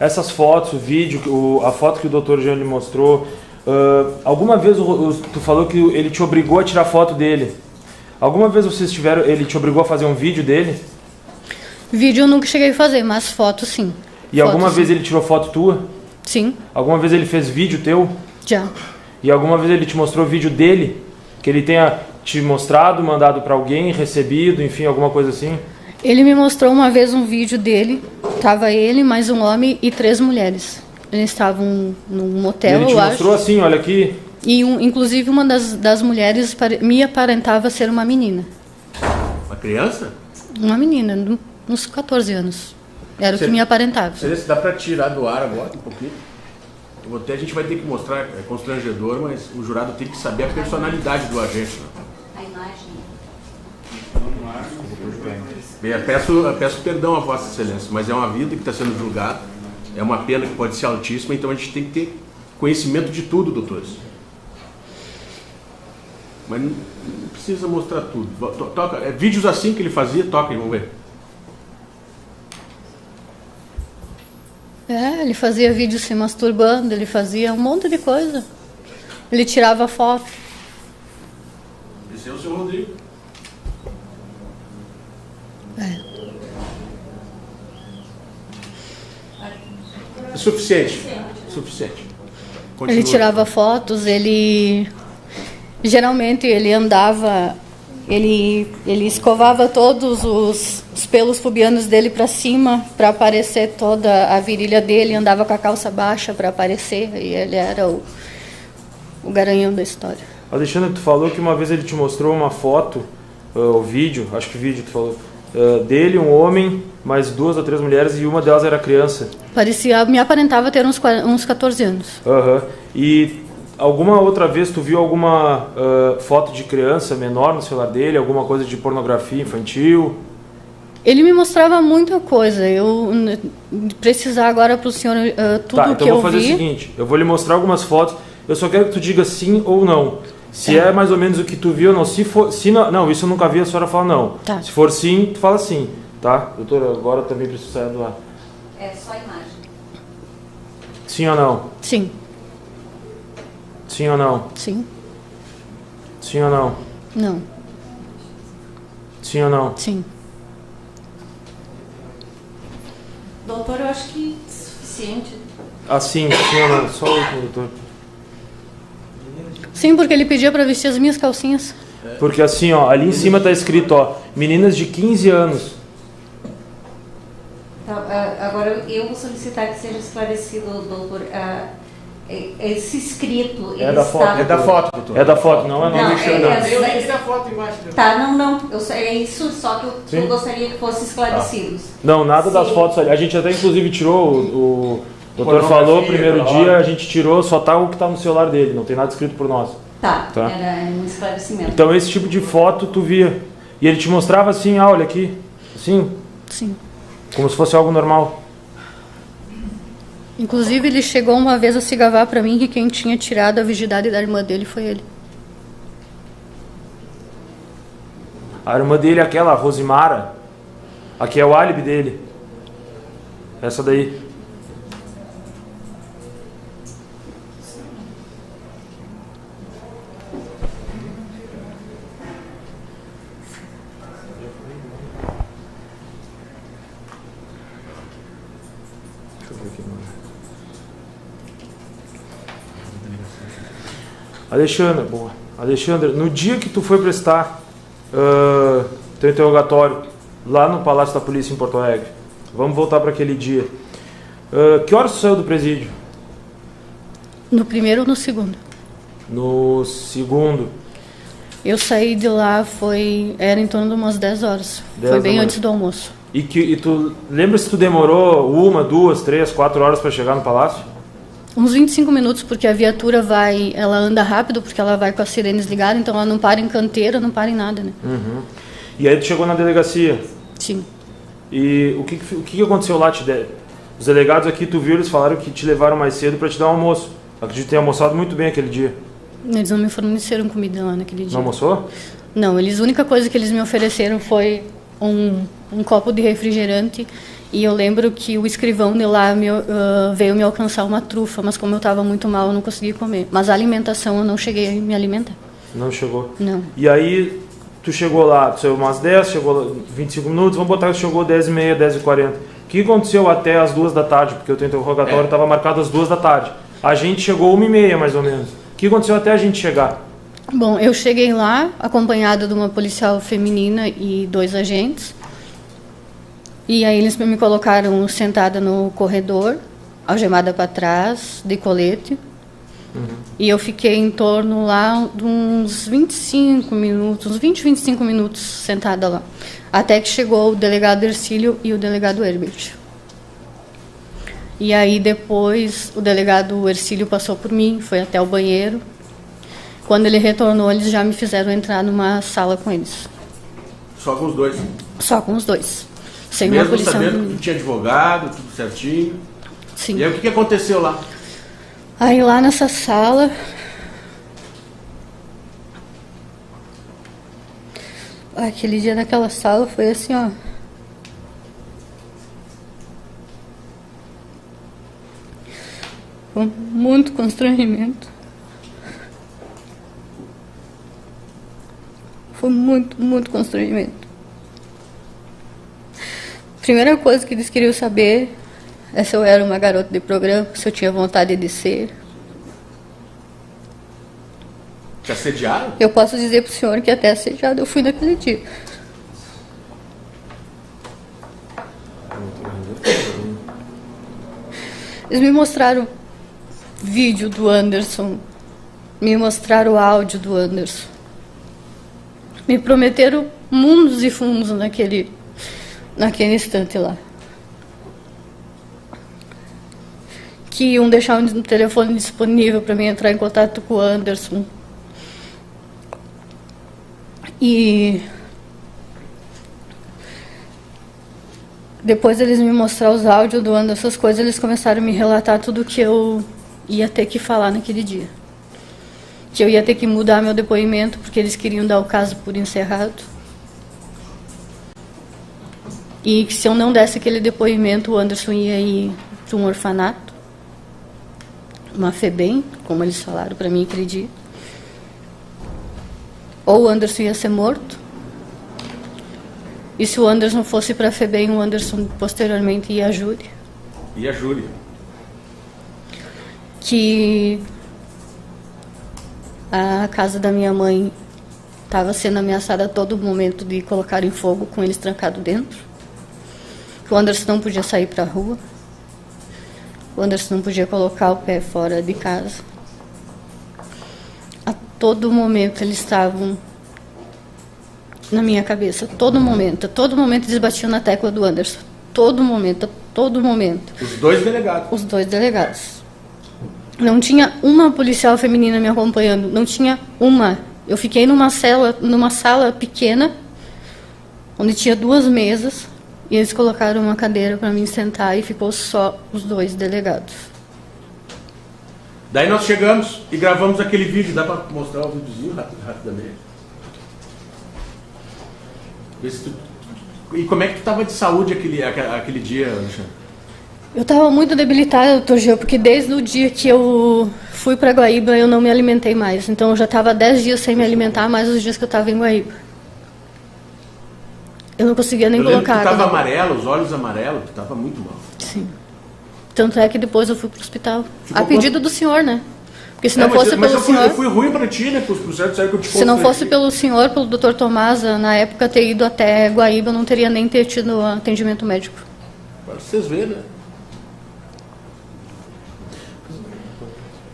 essas fotos, o vídeo, a foto que o Dr. Jean lhe mostrou, alguma vez tu falou que ele te obrigou a tirar foto dele. Alguma vez ele te obrigou a fazer um vídeo dele? Vídeo eu nunca cheguei a fazer, mas foto sim. E foto, alguma vez ele tirou foto tua? Sim. Alguma vez ele fez vídeo teu? Já. E alguma vez ele te mostrou vídeo dele? Que ele tenha te mostrado, mandado para alguém, recebido, enfim, alguma coisa assim? Ele me mostrou uma vez um vídeo dele. Tava ele, mais um homem e 3 mulheres. Eles estavam num motel, eu acho. Ele te mostrou assim, olha aqui. E inclusive uma das mulheres me aparentava ser uma menina. Uma criança? Uma menina, uns 14 anos. Era o que me aparentava. Será que dá para tirar do ar agora um pouquinho? A gente vai ter que mostrar, é constrangedor, mas o jurado tem que saber a personalidade do agente. Né? A imagem. Bem, eu peço perdão a Vossa Excelência, mas é uma vida que está sendo julgada, é uma pena que pode ser altíssima, então a gente tem que ter conhecimento de tudo, doutores. Mas não precisa mostrar tudo. Toca, vídeos assim que ele fazia, toquem, vamos ver. Ele fazia vídeo se masturbando, ele fazia um monte de coisa. Ele tirava foto. Esse é o seu Rodrigo. É suficiente. Suficiente. Continua. Ele tirava fotos, geralmente ele andava Ele escovava todos os pelos pubianos dele para cima, para aparecer toda a virilha dele, andava com a calça baixa para aparecer, e ele era o garanhão da história. Alexandre, tu falou que uma vez ele te mostrou uma foto, o vídeo, acho que vídeo tu falou, dele, um homem, mais 2 ou 3 mulheres, e uma delas era criança. Me aparentava ter uns 14 anos. E alguma outra vez tu viu alguma foto de criança menor no celular dele, alguma coisa de pornografia infantil? Ele me mostrava muita coisa. Eu precisar agora para o senhor tudo então que eu vi. Tá, então vou fazer o seguinte, eu vou lhe mostrar algumas fotos, eu só quero que tu diga sim ou não. Se é mais ou menos o que tu viu ou não. Se não, isso eu nunca vi, a senhora fala não. Tá. Se for sim, tu fala sim, tá? Doutora, agora eu também preciso sair do ar. É só a imagem. Sim ou não? Sim. Sim ou não? Sim. Sim ou não? Não. Sim ou não? Sim. Doutor, eu acho que é suficiente. Sim ou não? Só o último, doutor. Sim, porque ele pedia para vestir as minhas calcinhas. Porque assim, ó, ali em cima tá escrito, ó, meninas de 15 anos. Tá, agora eu vou solicitar que seja esclarecido, doutor. Esse escrito. É da foto, É da foto, doutor. É da foto, não é Não, não. Tem a foto embaixo. Tá, não. É isso, só que eu gostaria que fosse esclarecidos. Não, nada das Sim. fotos ali. A gente até inclusive tirou, o doutor Pornografia, falou primeiro tá lá. dia, a gente tirou, só tá o que tá no celular dele, não tem nada escrito por nós. Tá, Tá. era um esclarecimento. Então esse tipo de foto tu via. E ele te mostrava assim, olha aqui, assim, Sim. como se fosse algo normal. Inclusive, ele chegou uma vez a se gabar para mim que quem tinha tirado a virgindade da irmã dele foi ele. A irmã dele é aquela, a Rosimara, aqui é o álibi dele. Essa daí. Alexandre, no dia que tu foi prestar teu interrogatório lá no Palácio da Polícia em Porto Alegre, vamos voltar para aquele dia. Que horas tu saiu do presídio? No primeiro ou no segundo? No segundo. Eu saí de lá, era em torno de umas 10 horas. 10 Foi bem da noite. antes do almoço. E tu lembra se tu demorou 1, 2, 3, 4 horas para chegar no palácio? Uns 25 minutos, porque a viatura ela anda rápido, porque ela vai com as sirenes ligadas, então ela não para em canteira, não para em nada, né? Uhum. E aí tu chegou na delegacia. Sim. E o que aconteceu lá? Os delegados aqui, tu viu, eles falaram que te levaram mais cedo para te dar um almoço. Acredito ter almoçado muito bem aquele dia. Eles não me forneceram comida lá naquele dia. Não almoçou? Não, a única coisa que eles me ofereceram foi um copo de refrigerante. E eu lembro que o escrivão de lá veio me alcançar uma trufa, mas como eu estava muito mal, eu não consegui comer. Mas a alimentação, eu não cheguei a me alimentar. Não chegou? Não. E aí, tu chegou lá, tu saiu umas 10, chegou lá 25 minutos, vamos botar que tu chegou 10h30, 10h40. O que aconteceu até as 2 da tarde? Porque o teu interrogatório estava marcado às 2 da tarde. A gente chegou 1h30, mais ou menos. O que aconteceu até a gente chegar? Bom, eu cheguei lá, acompanhada de uma policial feminina e 2 agentes. E aí eles me colocaram sentada no corredor, algemada para trás, de colete. Uhum. E eu fiquei em torno lá de uns 25 minutos, uns 20, 25 minutos sentada lá. Até que chegou o delegado Ercílio e o delegado Herbert. E aí depois o delegado Ercílio passou por mim, foi até o banheiro. Quando ele retornou, eles já me fizeram entrar numa sala com eles. Só com os dois? Só com os dois. Sem Mesmo uma polícia. sabendo que tinha advogado, tudo certinho. Sim. E aí o que aconteceu lá? Aí lá nessa sala, aquele dia naquela sala foi assim, ó. Com muito constrangimento. Foi muito constrangimento. Primeira coisa que eles queriam saber é se eu era uma garota de programa, se eu tinha vontade de ser. Te assediaram? Eu posso dizer para o senhor que até assediado eu fui naquele dia. Eles me mostraram vídeo do Anderson, me mostraram o áudio do Anderson. Me prometeram mundos e fundos naquele instante lá. Que iam deixar um telefone disponível para mim entrar em contato com o Anderson. E depois eles me mostraram os áudios do Anderson, essas coisas, eles começaram a me relatar tudo que eu ia ter que falar naquele dia. Que eu ia ter que mudar meu depoimento, porque eles queriam dar o caso por encerrado. E que se eu não desse aquele depoimento, o Anderson ia ir para um orfanato, uma FEBEM, como eles falaram para mim aquele dia. Ou o Anderson ia ser morto. E se o Anderson fosse para a FEBEM, o Anderson posteriormente ia a júri. E a júri? Que a casa da minha mãe estava sendo ameaçada a todo momento de colocar em fogo com eles trancados dentro. Que o Anderson não podia sair para a rua. O Anderson não podia colocar o pé fora de casa. A todo momento eles estavam na minha cabeça. Todo momento eles batiam na tecla do Anderson. Todo momento. Os dois delegados? Os dois delegados. Não tinha uma policial feminina me acompanhando. Não tinha uma. Eu fiquei numa sala pequena, onde tinha 2 mesas. E eles colocaram uma cadeira para mim sentar e ficou só os 2 delegados. Daí nós chegamos e gravamos aquele vídeo. Dá para mostrar o videozinho rapidamente? E como é que tu estava de saúde aquele dia, Alexandre? Eu estava muito debilitada, doutor Gil, porque desde o dia que eu fui para Guaíba eu não me alimentei mais. Então eu já estava 10 dias sem me alimentar, mais os dias que eu estava em Guaíba. Eu não conseguia nem colocar água. Tu estava amarelo, os olhos amarelos, tu estava muito mal. Sim. Tanto é que depois eu fui para o hospital. A pedido do senhor, né? Porque se não mas, fosse pelo senhor... eu fui ruim para ti, né? Por certo, sério que eu te Se não fosse pelo senhor, pelo doutor Tomasa, na época ter ido até Guaíba, eu não teria nem ter tido atendimento médico. Para vocês verem, né?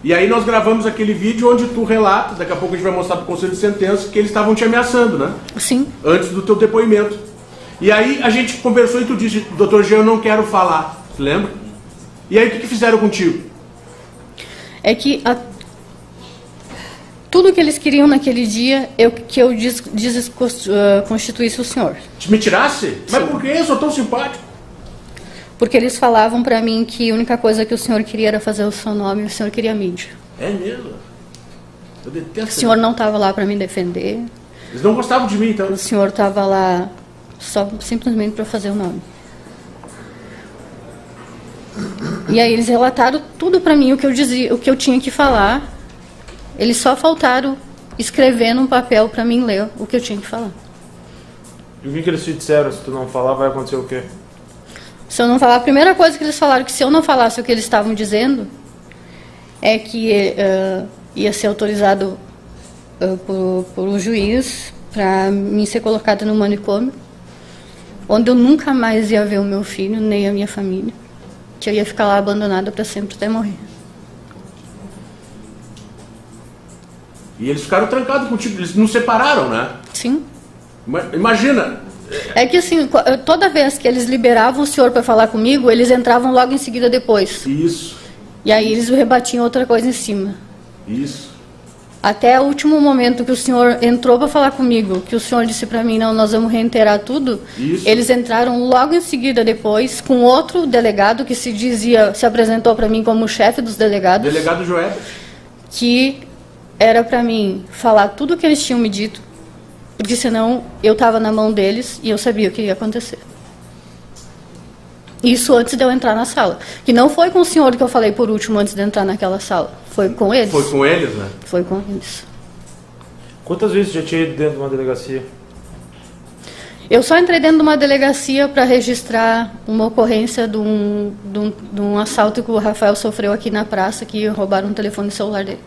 E aí nós gravamos aquele vídeo onde tu relata, daqui a pouco a gente vai mostrar para o Conselho de Sentença, que eles estavam te ameaçando, né? Sim. Antes do teu depoimento. E aí a gente conversou e tu disse, doutor G, eu não quero falar. Você lembra? E aí o que fizeram contigo? É que tudo que eles queriam naquele dia que eu desconstituísse o senhor. Me tirasse? Sim. Mas por que? Eu sou tão simpático. Porque eles falavam pra mim que a única coisa que o senhor queria era fazer o seu nome e o senhor queria mídia. É mesmo? Eu detesto. O senhor não estava lá para me defender. Eles não gostavam de mim, então? O senhor estava lá só simplesmente para fazer o nome. E aí eles relataram tudo para mim, o que eu dizia, o que eu tinha que falar. Eles só faltaram escrever num papel para mim ler o que eu tinha que falar. E o que eles te disseram? Se tu não falar, vai acontecer o quê? Se eu não falar, a primeira coisa que eles falaram, que se eu não falasse o que eles estavam dizendo, é que ia ser autorizado por um juiz para mim ser colocada no manicômio, onde eu nunca mais ia ver o meu filho, nem a minha família, que eu ia ficar lá abandonada para sempre até morrer. E eles ficaram trancados contigo, eles nos separaram, né? Sim. Imagina... É que assim, toda vez que eles liberavam o senhor para falar comigo, eles entravam logo em seguida depois. Isso. E aí eles rebatiam outra coisa em cima. Isso. Até o último momento que o senhor entrou para falar comigo, que o senhor disse para mim, não, nós vamos reiterar tudo. Isso. Eles entraram logo em seguida depois com outro delegado que se apresentou para mim como chefe dos delegados. Delegado Joébert. Que era para mim falar tudo o que eles tinham me dito. Porque senão eu estava na mão deles e eu sabia o que ia acontecer. Isso antes de eu entrar na sala. Que não foi com o senhor que eu falei por último antes de entrar naquela sala. Foi com eles. Foi com eles, né? Foi com eles. Quantas vezes já tinha ido dentro de uma delegacia? Eu só entrei dentro de uma delegacia para registrar uma ocorrência de um assalto que o Rafael sofreu aqui na praça, que roubaram o telefone celular dele.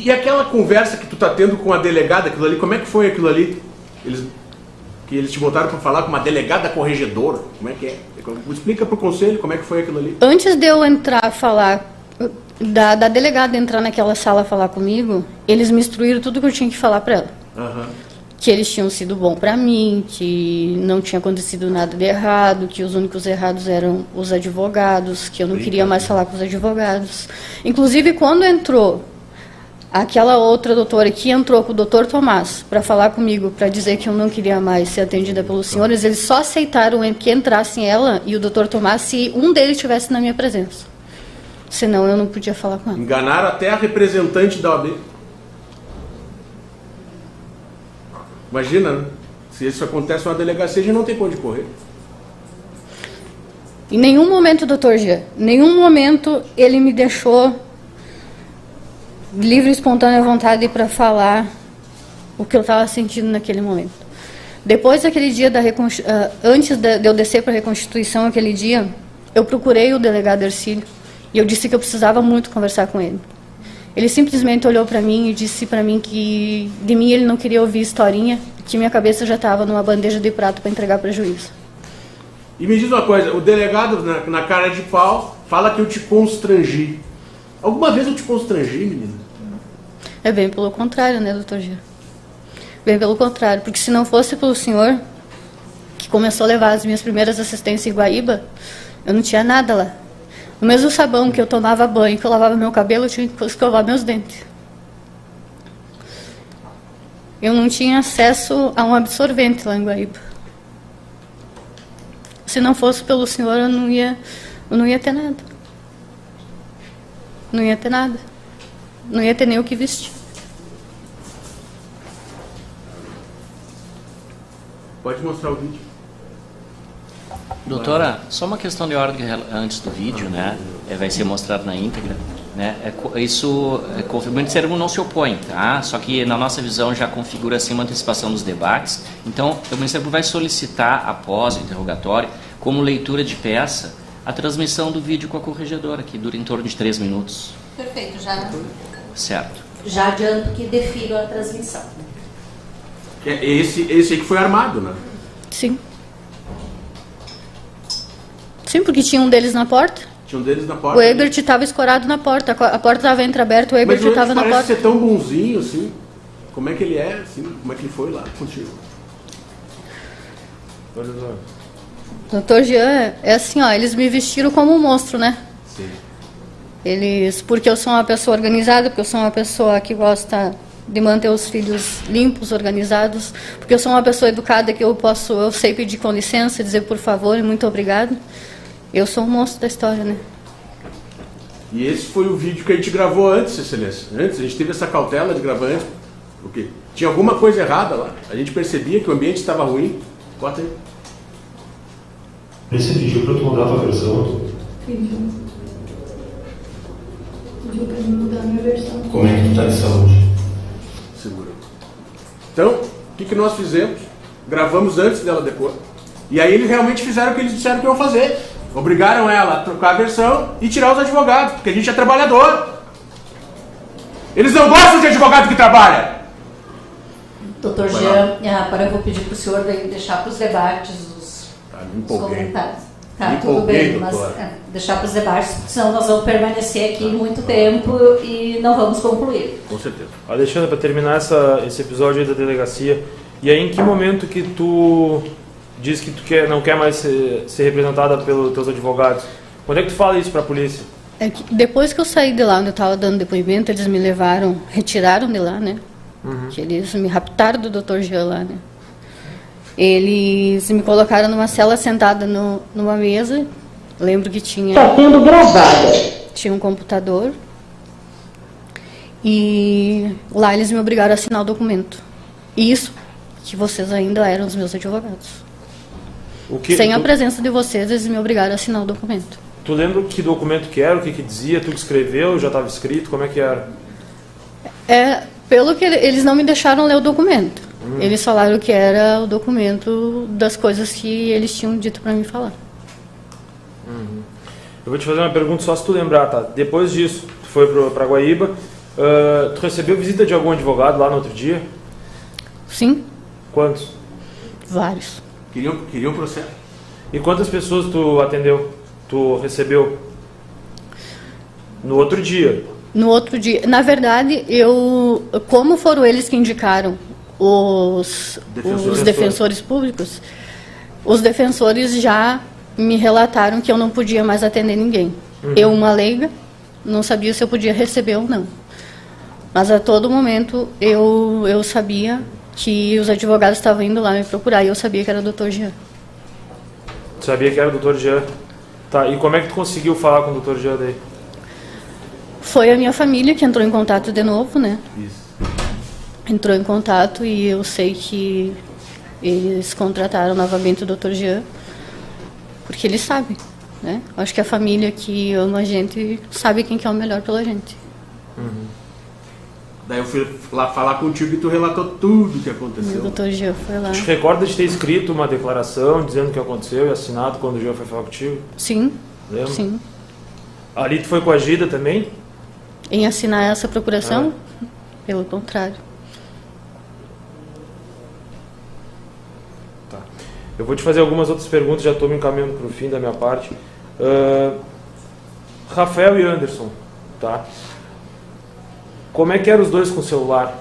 E aquela conversa que tu tá tendo com a delegada, aquilo ali, como é que foi aquilo ali? Eles te botaram para falar com uma delegada corregedora, como é que é? Explica pro conselho como é que foi aquilo ali. Antes de eu entrar falar, da delegada entrar naquela sala falar comigo, eles me instruíram tudo que eu tinha que falar para ela. Aham. Que eles tinham sido bom para mim, que não tinha acontecido nada de errado, que os únicos errados eram os advogados, que eu não queria mais falar com os advogados. Inclusive, quando entrou aquela outra doutora que entrou com o doutor Tomás para falar comigo, para dizer que eu não queria mais ser atendida pelos senhores, eles só aceitaram que entrassem ela e o doutor Tomás se um deles estivesse na minha presença. Senão eu não podia falar com ela. Enganaram até a representante da OAB. Imagina, né? Se isso acontece numa delegacia, a gente não tem pra onde correr. Em nenhum momento, doutor Jean, em nenhum momento ele me deixou livre e espontânea vontade para falar o que eu estava sentindo naquele momento. Depois daquele dia, antes de eu descer para a reconstituição, aquele dia, eu procurei o delegado Ercílio e eu disse que eu precisava muito conversar com ele. Ele simplesmente olhou para mim e disse para mim que de mim ele não queria ouvir historinha, que minha cabeça já estava numa bandeja de prato para entregar para o juiz. E me diz uma coisa, o delegado na cara de pau fala que eu te constrangi. Alguma vez eu te constrangi, menina? É bem pelo contrário, né, doutor Jean? Bem pelo contrário, porque se não fosse pelo senhor, que começou a levar as minhas primeiras assistências em Guaíba, eu não tinha nada lá. No mesmo sabão que eu tomava banho, que eu lavava meu cabelo, eu tinha que escovar meus dentes. Eu não tinha acesso a um absorvente lá em Guaíba. Se não fosse pelo senhor, eu não ia ter nada. Não ia ter nada. Não ia ter nem o que vestir. Pode mostrar o vídeo. Doutora, só uma questão de ordem antes do vídeo, né? Vai ser mostrado na íntegra, né? Isso, o Ministério não se opõe, tá? Só que na nossa visão já configura assim uma antecipação dos debates. Então, o Ministério vai solicitar após o interrogatório, como leitura de peça, a transmissão do vídeo com a corregedora, que dura em torno de 3 minutos. Perfeito, já. Certo. Já adianto que defiro a transmissão. Esse aí que foi armado, né? Sim. Sim, porque tinha um deles na porta. Tinha um deles na porta. O Ebert estava escorado na porta. A porta estava entreaberta, o Ebert estava na porta. Mas parece ser tão bonzinho, assim. Como é que ele é, assim? Como é que ele foi lá contigo? Doutor Jean, é assim, ó, eles me vestiram como um monstro, né? Sim. Porque eu sou uma pessoa organizada, porque eu sou uma pessoa que gosta de manter os filhos limpos, organizados, porque eu sou uma pessoa educada que eu sei pedir com licença, dizer por favor e muito obrigado. Eu sou um monstro da história, né? E esse foi o vídeo que a gente gravou antes, Excelência. Antes, a gente teve essa cautela de gravar antes, porque tinha alguma coisa errada lá. A gente percebia que o ambiente estava ruim. Bota aí. Você pediu para tu mudar a tua versão? Pediu para mudar a minha versão. Como é que tu tá de saúde? Segura. Então, o que nós fizemos? Gravamos antes dela depor. E aí eles realmente fizeram o que eles disseram que iam fazer. Obrigaram ela a trocar a versão e tirar os advogados, porque a gente é trabalhador. Eles não gostam de advogado que trabalha. Doutor Jean, agora eu vou pedir para o senhor deixar para os debates os comentários. Tá, tudo bem, mas deixar para os debates, senão nós vamos permanecer aqui muito tempo e não vamos concluir. Com certeza. Alexandre, para terminar esse episódio aí da delegacia, e aí em que momento que tu diz que tu não quer mais ser representada pelos teus advogados? Quando é que tu fala isso para a polícia? É que depois que eu saí de lá onde eu estava dando depoimento, eles me retiraram de lá, né? Que eles me raptaram do Dr. Jean lá, né? Eles me colocaram numa cela sentada numa mesa. Lembro que tinha... Está sendo gravada. Tinha um computador. E lá eles me obrigaram a assinar o documento. Isso que vocês ainda eram os meus advogados. Sem a presença de vocês, eles me obrigaram a assinar o documento. Tu lembra que documento que era, o que dizia, tu que escreveu, já estava escrito, como é que era? Pelo que eles não me deixaram ler o documento. Eles falaram que era o documento das coisas que eles tinham dito para mim falar. Eu vou te fazer uma pergunta só se tu lembrar, tá? Depois disso, tu foi para Guaíba, Tu recebeu visita de algum advogado lá no outro dia? Sim, Quantos? vários. Queriam processo. E quantas pessoas tu atendeu? Tu recebeu? No outro dia? No outro dia, na verdade, como foram eles que indicaram os defensores públicos, os defensores já me relataram que eu não podia mais atender ninguém. Eu, uma leiga, não sabia se eu podia receber ou não. Mas a todo momento eu sabia que os advogados estavam indo lá me procurar e eu sabia que era o Dr. Jean. Sabia que era o Dr. Jean. Tá, e como é que tu conseguiu falar com o Dr. Jean daí? Foi a minha família que entrou em contato de novo, né? Isso. Entrou em contato e eu sei que eles contrataram novamente o Dr. Jean, porque eles sabem, né? Acho que a família que ama a gente sabe quem que é o melhor pela gente. Daí eu fui lá falar contigo e tu relatou tudo o que aconteceu. E o Dr. Jean foi lá. Tu te recorda de ter escrito uma declaração dizendo o que aconteceu e assinado quando o Jean foi falar contigo? Sim, Lembra? sim. Ali tu foi coagida também? Em assinar essa procuração? Pelo contrário. Tá. Eu vou te fazer algumas outras perguntas, já estou me encaminhando para o fim da minha parte. Rafael e Anderson, tá? Como é que eram os dois com o celular?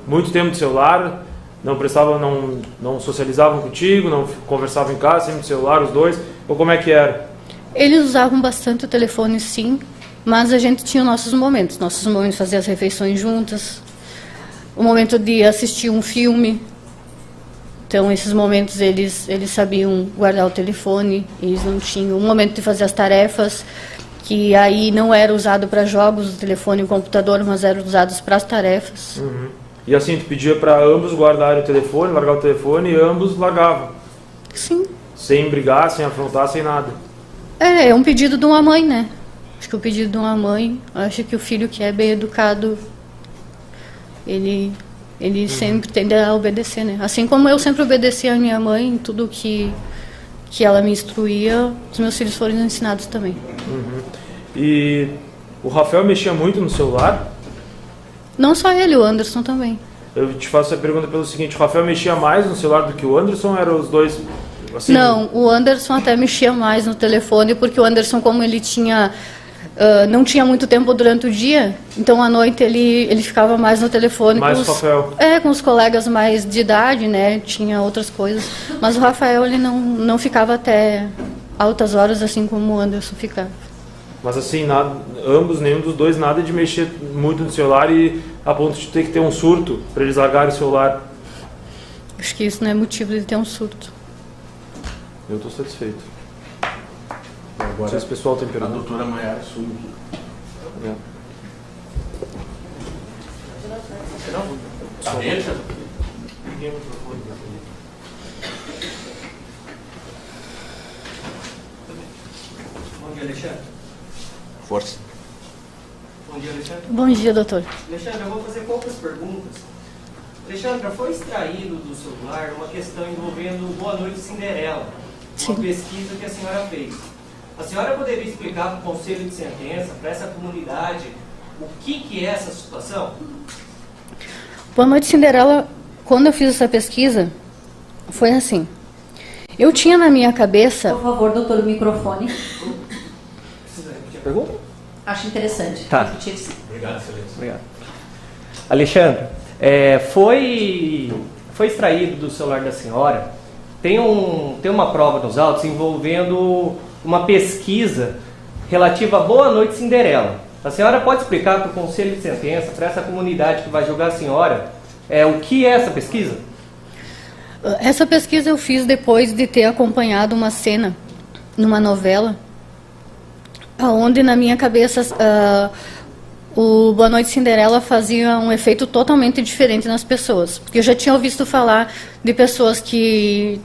Muito tempo de celular, não socializavam contigo, não conversavam em casa, sempre de celular, os dois? Ou como é que era? Eles usavam bastante o telefone, sim, mas a gente tinha nossos momentos de fazer as refeições juntas, o momento de assistir um filme. Então, esses momentos eles sabiam guardar o telefone, eles não tinham. O momento de fazer as tarefas, que aí não era usado para jogos, o telefone e o computador, mas eram usados para as tarefas. E assim, tu pedia para ambos guardarem o telefone, largar o telefone, e ambos largavam? Sim. Sem brigar, sem afrontar, sem nada? É um pedido de uma mãe, né? Acho que o pedido de uma mãe, acho que o filho que é bem educado, ele sempre tende a obedecer, né? Assim como eu sempre obedeci a minha mãe em tudo que ela me instruía, os meus filhos foram ensinados também. E o Rafael mexia muito no celular? Não só ele, o Anderson também. Eu te faço a pergunta pelo seguinte, o Rafael mexia mais no celular do que o Anderson, ou eram os dois assim? Não, o Anderson até mexia mais no telefone, porque o Anderson, como ele não tinha muito tempo durante o dia, então à noite ele ficava mais no telefone. Mais com o Rafael? Com os colegas mais de idade, né? Tinha outras coisas. Mas o Rafael, ele não ficava até altas horas, assim como o Anderson ficava. Mas assim, nenhum dos dois, nada de mexer muito no celular e a ponto de ter que ter um surto para eles largarem o celular? Acho que isso não é motivo de ter um surto. Eu estou satisfeito. Não Agora, sei se o pessoal tem a pergunta. doutora Maiara assume. Deixa. Bom dia, Alexandre. Força. Bom dia, Alexandre. Bom dia, doutor. Alexandre, eu vou fazer poucas perguntas. Alexandra, foi extraído do celular uma questão envolvendo Boa Noite Cinderela, uma pesquisa que a senhora fez. A senhora poderia explicar para o Conselho de Sentença, para essa comunidade, o que é essa situação? Boa Noite Cinderela, quando eu fiz essa pesquisa, foi assim. Eu tinha na minha cabeça... Por favor, doutor, o microfone. Pergunta? Acho interessante. Tá. Repetir, sim. Obrigado, excelência. Obrigado. Alexandre, foi extraído do celular da senhora, tem uma prova nos autos envolvendo uma pesquisa relativa a Boa Noite Cinderela. A senhora pode explicar para o Conselho de Sentença, para essa comunidade que vai julgar a senhora, o que é essa pesquisa? Essa pesquisa eu fiz depois de ter acompanhado uma cena numa novela, onde na minha cabeça o Boa Noite Cinderela fazia um efeito totalmente diferente nas pessoas. Porque eu já tinha ouvido falar de pessoas que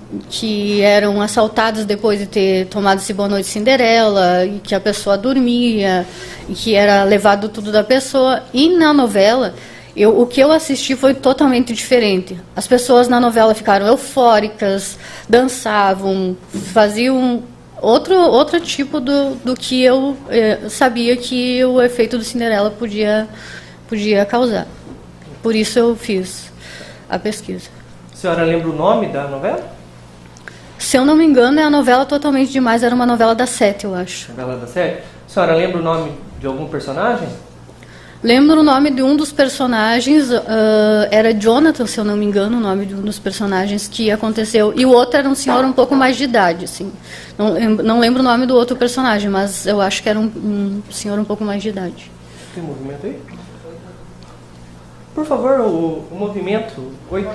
eram assaltadas depois de ter tomado esse Boa Noite Cinderela, e que a pessoa dormia, e que era levado tudo da pessoa. E na novela, o que eu assisti foi totalmente diferente. As pessoas na novela ficaram eufóricas, dançavam, faziam outro tipo do que eu sabia que o efeito do Cinderela podia causar. Por isso eu fiz a pesquisa. A senhora lembra o nome da novela? Se eu não me engano, é a novela Totalmente Demais, era uma novela da Sete, eu acho. Novela da Sete? A senhora lembra o nome de algum personagem? Lembro o nome de um dos personagens, era Jonathan, se eu não me engano, o nome de um dos personagens que aconteceu. E o outro era um senhor um pouco mais de idade, assim. Não lembro o nome do outro personagem, mas eu acho que era um senhor um pouco mais de idade. Tem movimento aí? Por favor, o movimento 8.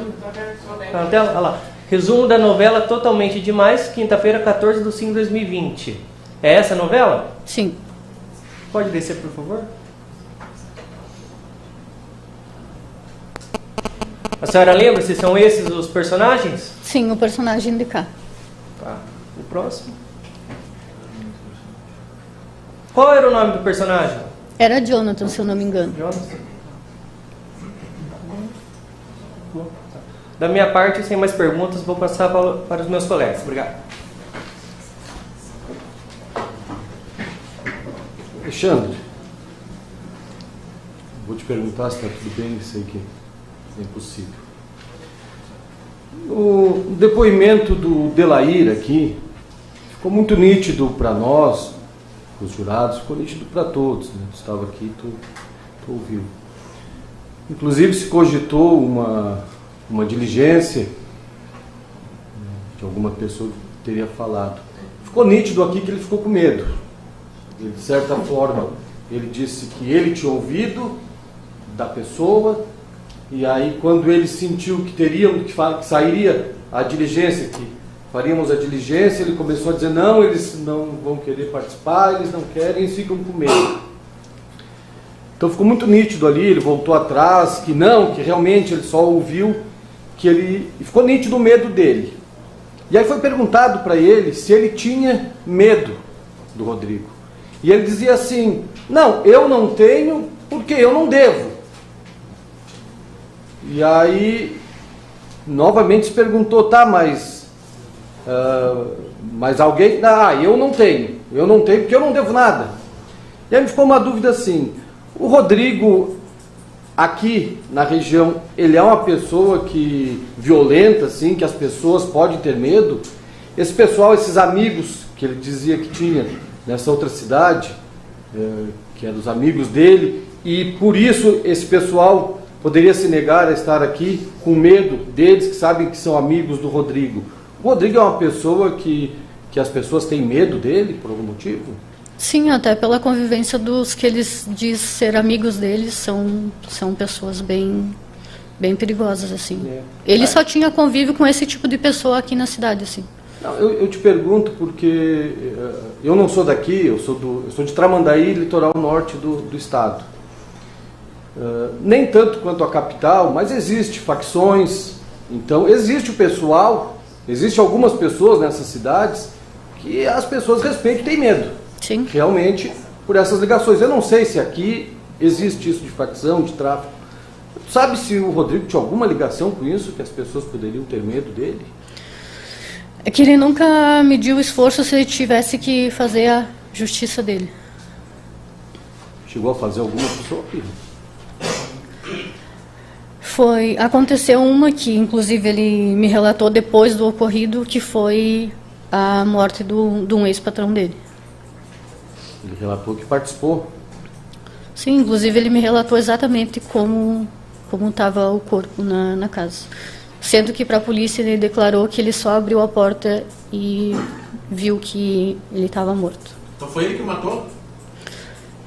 Tá na tela? Olha lá. Resumo da novela Totalmente Demais, quinta-feira, 14/5 de 2020. É essa a novela? Sim. Pode descer, por favor? A senhora lembra se são esses os personagens? Sim, o personagem de cá. Tá. O próximo. Qual era o nome do personagem? Era Jonathan, se eu não me engano. Jonathan. Da minha parte, sem mais perguntas, vou passar para os meus colegas. Obrigado. Alexandre, vou te perguntar se está tudo bem, sei que é impossível. O depoimento do Delair aqui ficou muito nítido para nós, os jurados, ficou nítido para todos, né? Tu estava aqui, tu ouviu. Inclusive se cogitou uma diligência que alguma pessoa teria falado. Ficou nítido aqui que ele ficou com medo. Ele, de certa forma, ele disse que ele tinha ouvido da pessoa, e aí quando ele sentiu que sairia a diligência, que faríamos a diligência, ele começou a dizer não, eles não vão querer participar, eles não querem, eles ficam com medo. Então ficou muito nítido ali, ele voltou atrás, que não, que realmente ele só ouviu, que ele ficou nítido o medo dele. E aí foi perguntado para ele se ele tinha medo do Rodrigo. E ele dizia assim, não, eu não tenho porque eu não devo. E aí novamente se perguntou, tá, mas alguém, eu não tenho porque eu não devo nada. E aí me ficou uma dúvida assim, o Rodrigo aqui na região, ele é uma pessoa que violenta, assim, que as pessoas podem ter medo? Esse pessoal, esses amigos que ele dizia que tinha nessa outra cidade, que eram os amigos dele, e por isso esse pessoal poderia se negar a estar aqui com medo deles, que sabem que são amigos do Rodrigo. O Rodrigo é uma pessoa que as pessoas têm medo dele por algum motivo? Sim, até pela convivência dos que eles dizem ser amigos deles, são pessoas bem perigosas, assim. Ele só tinha convívio com esse tipo de pessoa aqui na cidade, assim. Não, eu te pergunto porque eu não sou daqui, eu sou de Tramandaí, litoral norte do estado. Nem tanto quanto a capital, mas existe facções, então existe o pessoal, existe algumas pessoas nessas cidades que as pessoas respeitam e têm medo. Sim. Realmente por essas ligações. Eu não sei se aqui existe isso de facção, de tráfico. Sabe se o Rodrigo tinha alguma ligação com isso, que as pessoas poderiam ter medo dele? É que ele nunca mediu esforço se ele tivesse que fazer a justiça dele. Chegou a fazer alguma pessoa? Aconteceu uma que, inclusive, ele me relatou depois do ocorrido, que foi a morte de um ex-patrão dele. Ele relatou que participou? Sim, inclusive ele me relatou exatamente como estava o corpo na casa. Sendo que para a polícia ele declarou que ele só abriu a porta e viu que ele estava morto. Então foi ele que matou?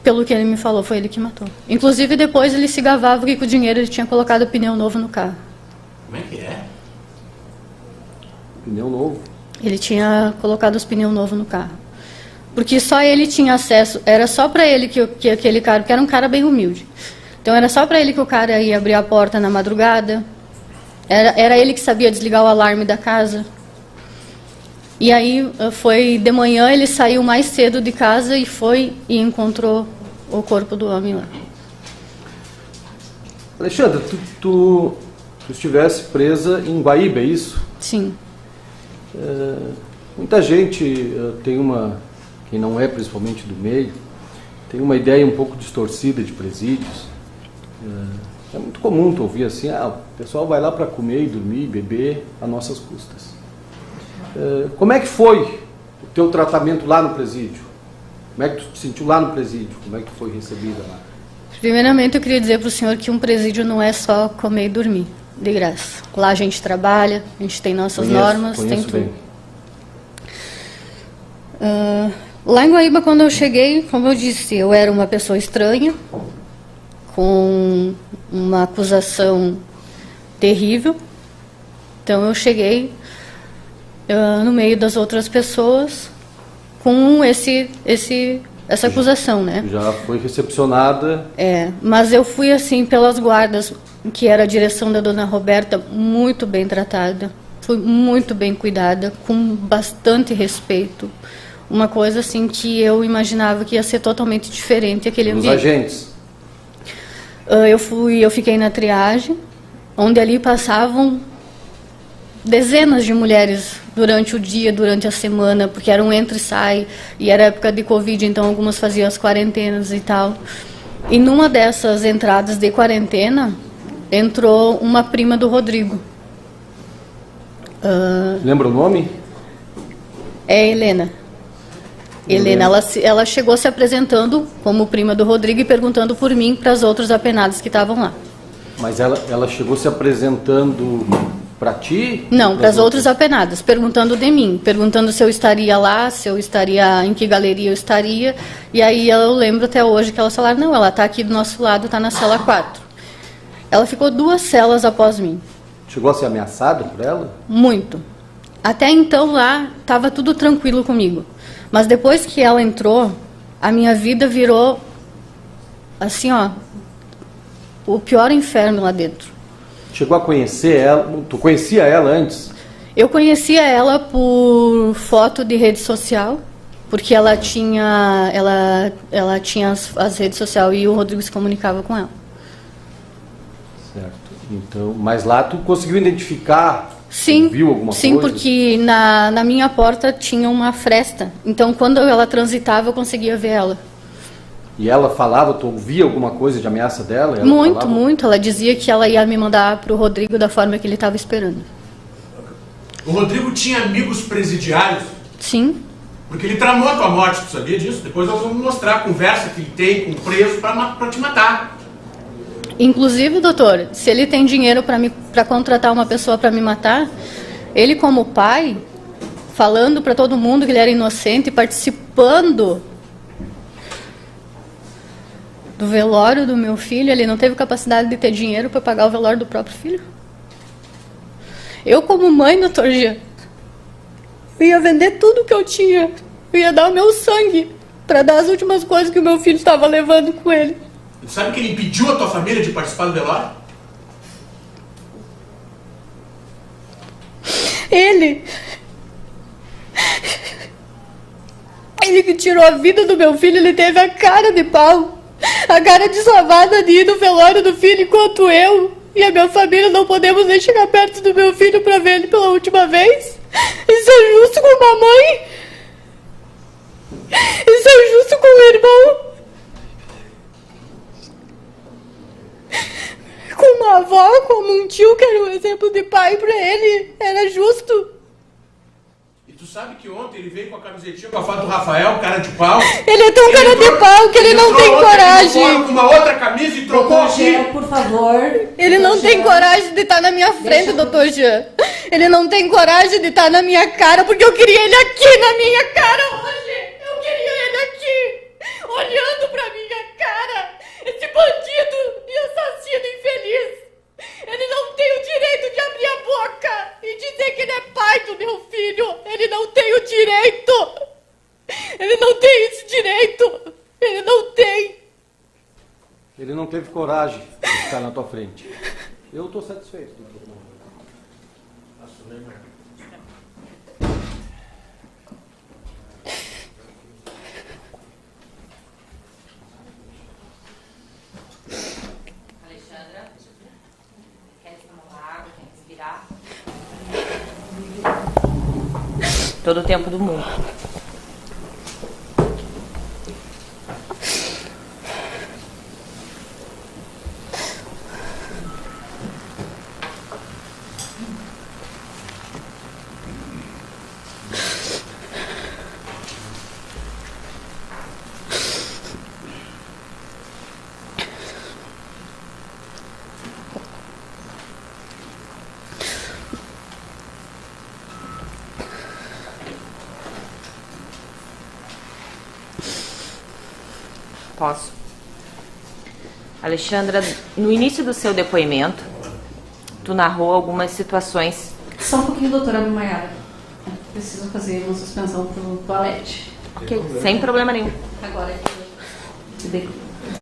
Pelo que ele me falou, foi ele que matou. Inclusive depois ele se gavava que com o dinheiro ele tinha colocado pneu novo no carro. Como é que é? Pneu novo? Ele tinha colocado os pneus novos no carro. Porque só ele tinha acesso, era só para ele que aquele cara, porque era um cara bem humilde. Então era só para ele que o cara ia abrir a porta na madrugada. Era ele que sabia desligar o alarme da casa. E aí foi de manhã, ele saiu mais cedo de casa e foi e encontrou o corpo do homem lá. Alexandra, tu estivesse presa em Guaíba, é isso? Sim. Muita gente tem quem não é principalmente do meio, tem uma ideia um pouco distorcida de presídios. É muito comum tu ouvir assim, o pessoal vai lá para comer e dormir, beber a nossas custas. Como é que foi o teu tratamento lá no presídio? Como é que tu te sentiu lá no presídio? Como é que tu foi recebida lá? Primeiramente, eu queria dizer para o senhor que um presídio não é só comer e dormir, de graça. Lá a gente trabalha, a gente tem nossas normas, tem tudo. Bem. Lá em Guaíba, quando eu cheguei, como eu disse, eu era uma pessoa estranha, com uma acusação terrível. Então eu cheguei no meio das outras pessoas com essa acusação, né? Já foi recepcionada. Mas eu fui assim pelas guardas, que era a direção da dona Roberta, muito bem tratada, fui muito bem cuidada, com bastante respeito. Uma coisa assim que eu imaginava que ia ser totalmente diferente aquele ambiente. Os agentes? Eu fiquei na triagem, onde ali passavam dezenas de mulheres durante o dia, durante a semana, porque era um entra e sai, e era época de Covid, então algumas faziam as quarentenas e tal. E numa dessas entradas de quarentena, entrou uma prima do Rodrigo. Lembra o nome? É Helena. Helena, ela chegou se apresentando como prima do Rodrigo e perguntando por mim para as outras apenadas que estavam lá. Mas ela chegou se apresentando para ti? Não, para as outras apenadas, perguntando de mim, perguntando se eu estaria lá, se eu estaria, em que galeria eu estaria. E aí eu lembro até hoje que elas falaram, não, ela está aqui do nosso lado, está na cela 4. Ela ficou 2 celas após mim. Chegou a ser ameaçada por ela? Muito. Até então lá estava tudo tranquilo comigo. Mas depois que ela entrou, a minha vida virou assim, o pior inferno lá dentro. Chegou a conhecer ela? Tu conhecia ela antes? Eu conhecia ela por foto de rede social, porque ela tinha as redes sociais e o Rodrigo se comunicava com ela. Certo. Então, mas lá tu conseguiu identificar? Sim, viu alguma coisa? Sim, porque na minha porta tinha uma fresta. Então, quando ela transitava, eu conseguia ver ela. E ela falava, tu ouvia alguma coisa de ameaça dela? Ela muito, falava? muito. Ela dizia que ela ia me mandar para o Rodrigo da forma que ele estava esperando. O Rodrigo tinha amigos presidiários? Sim. Porque ele tramou a tua morte, tu sabia disso? Depois nós vamos mostrar a conversa que ele tem com o preso para te matar. Inclusive, doutor, se ele tem dinheiro para contratar uma pessoa para me matar, ele como pai, falando para todo mundo que ele era inocente, participando do velório do meu filho, ele não teve capacidade de ter dinheiro para pagar o velório do próprio filho? Eu como mãe, doutor Jean, eu ia vender tudo que eu tinha, eu ia dar o meu sangue para dar as últimas coisas que o meu filho estava levando com ele. Tu sabe que ele impediu a tua família de participar do velório? Ele que tirou a vida do meu filho, ele teve a cara de pau, a cara deslavada de ir no velório do filho, enquanto eu e a minha família não podemos nem chegar perto do meu filho para ver ele pela última vez. Isso é justo com uma mãe? Isso é justo com um irmão? Com uma avó, como um tio que era um exemplo de pai pra ele, era justo. E tu sabe que ontem ele veio com a camisetinha com a foto do Rafael, cara de pau. Ele é tão cara de pau que ele não tem coragem. Com uma outra camisa e trocou aqui. Por favor. Ele não tem coragem de estar na minha frente, doutor Jean. Ele não tem coragem de estar na minha cara, porque eu queria ele aqui na minha cara hoje. Eu queria ele aqui, olhando pra minha cara. Esse bandido e assassino infeliz, ele não tem o direito de abrir a boca e dizer que ele é pai do meu filho. Ele não tem o direito. Ele não tem esse direito. Ele não tem. Ele não teve coragem de ficar na tua frente. Eu estou satisfeito. Todo o tempo do mundo. Posso. Alexandra, no início do seu depoimento, tu narrou algumas situações. Só um pouquinho, doutora Maiara. Preciso fazer uma suspensão pro toalete. Ok, sem problema nenhum. Agora que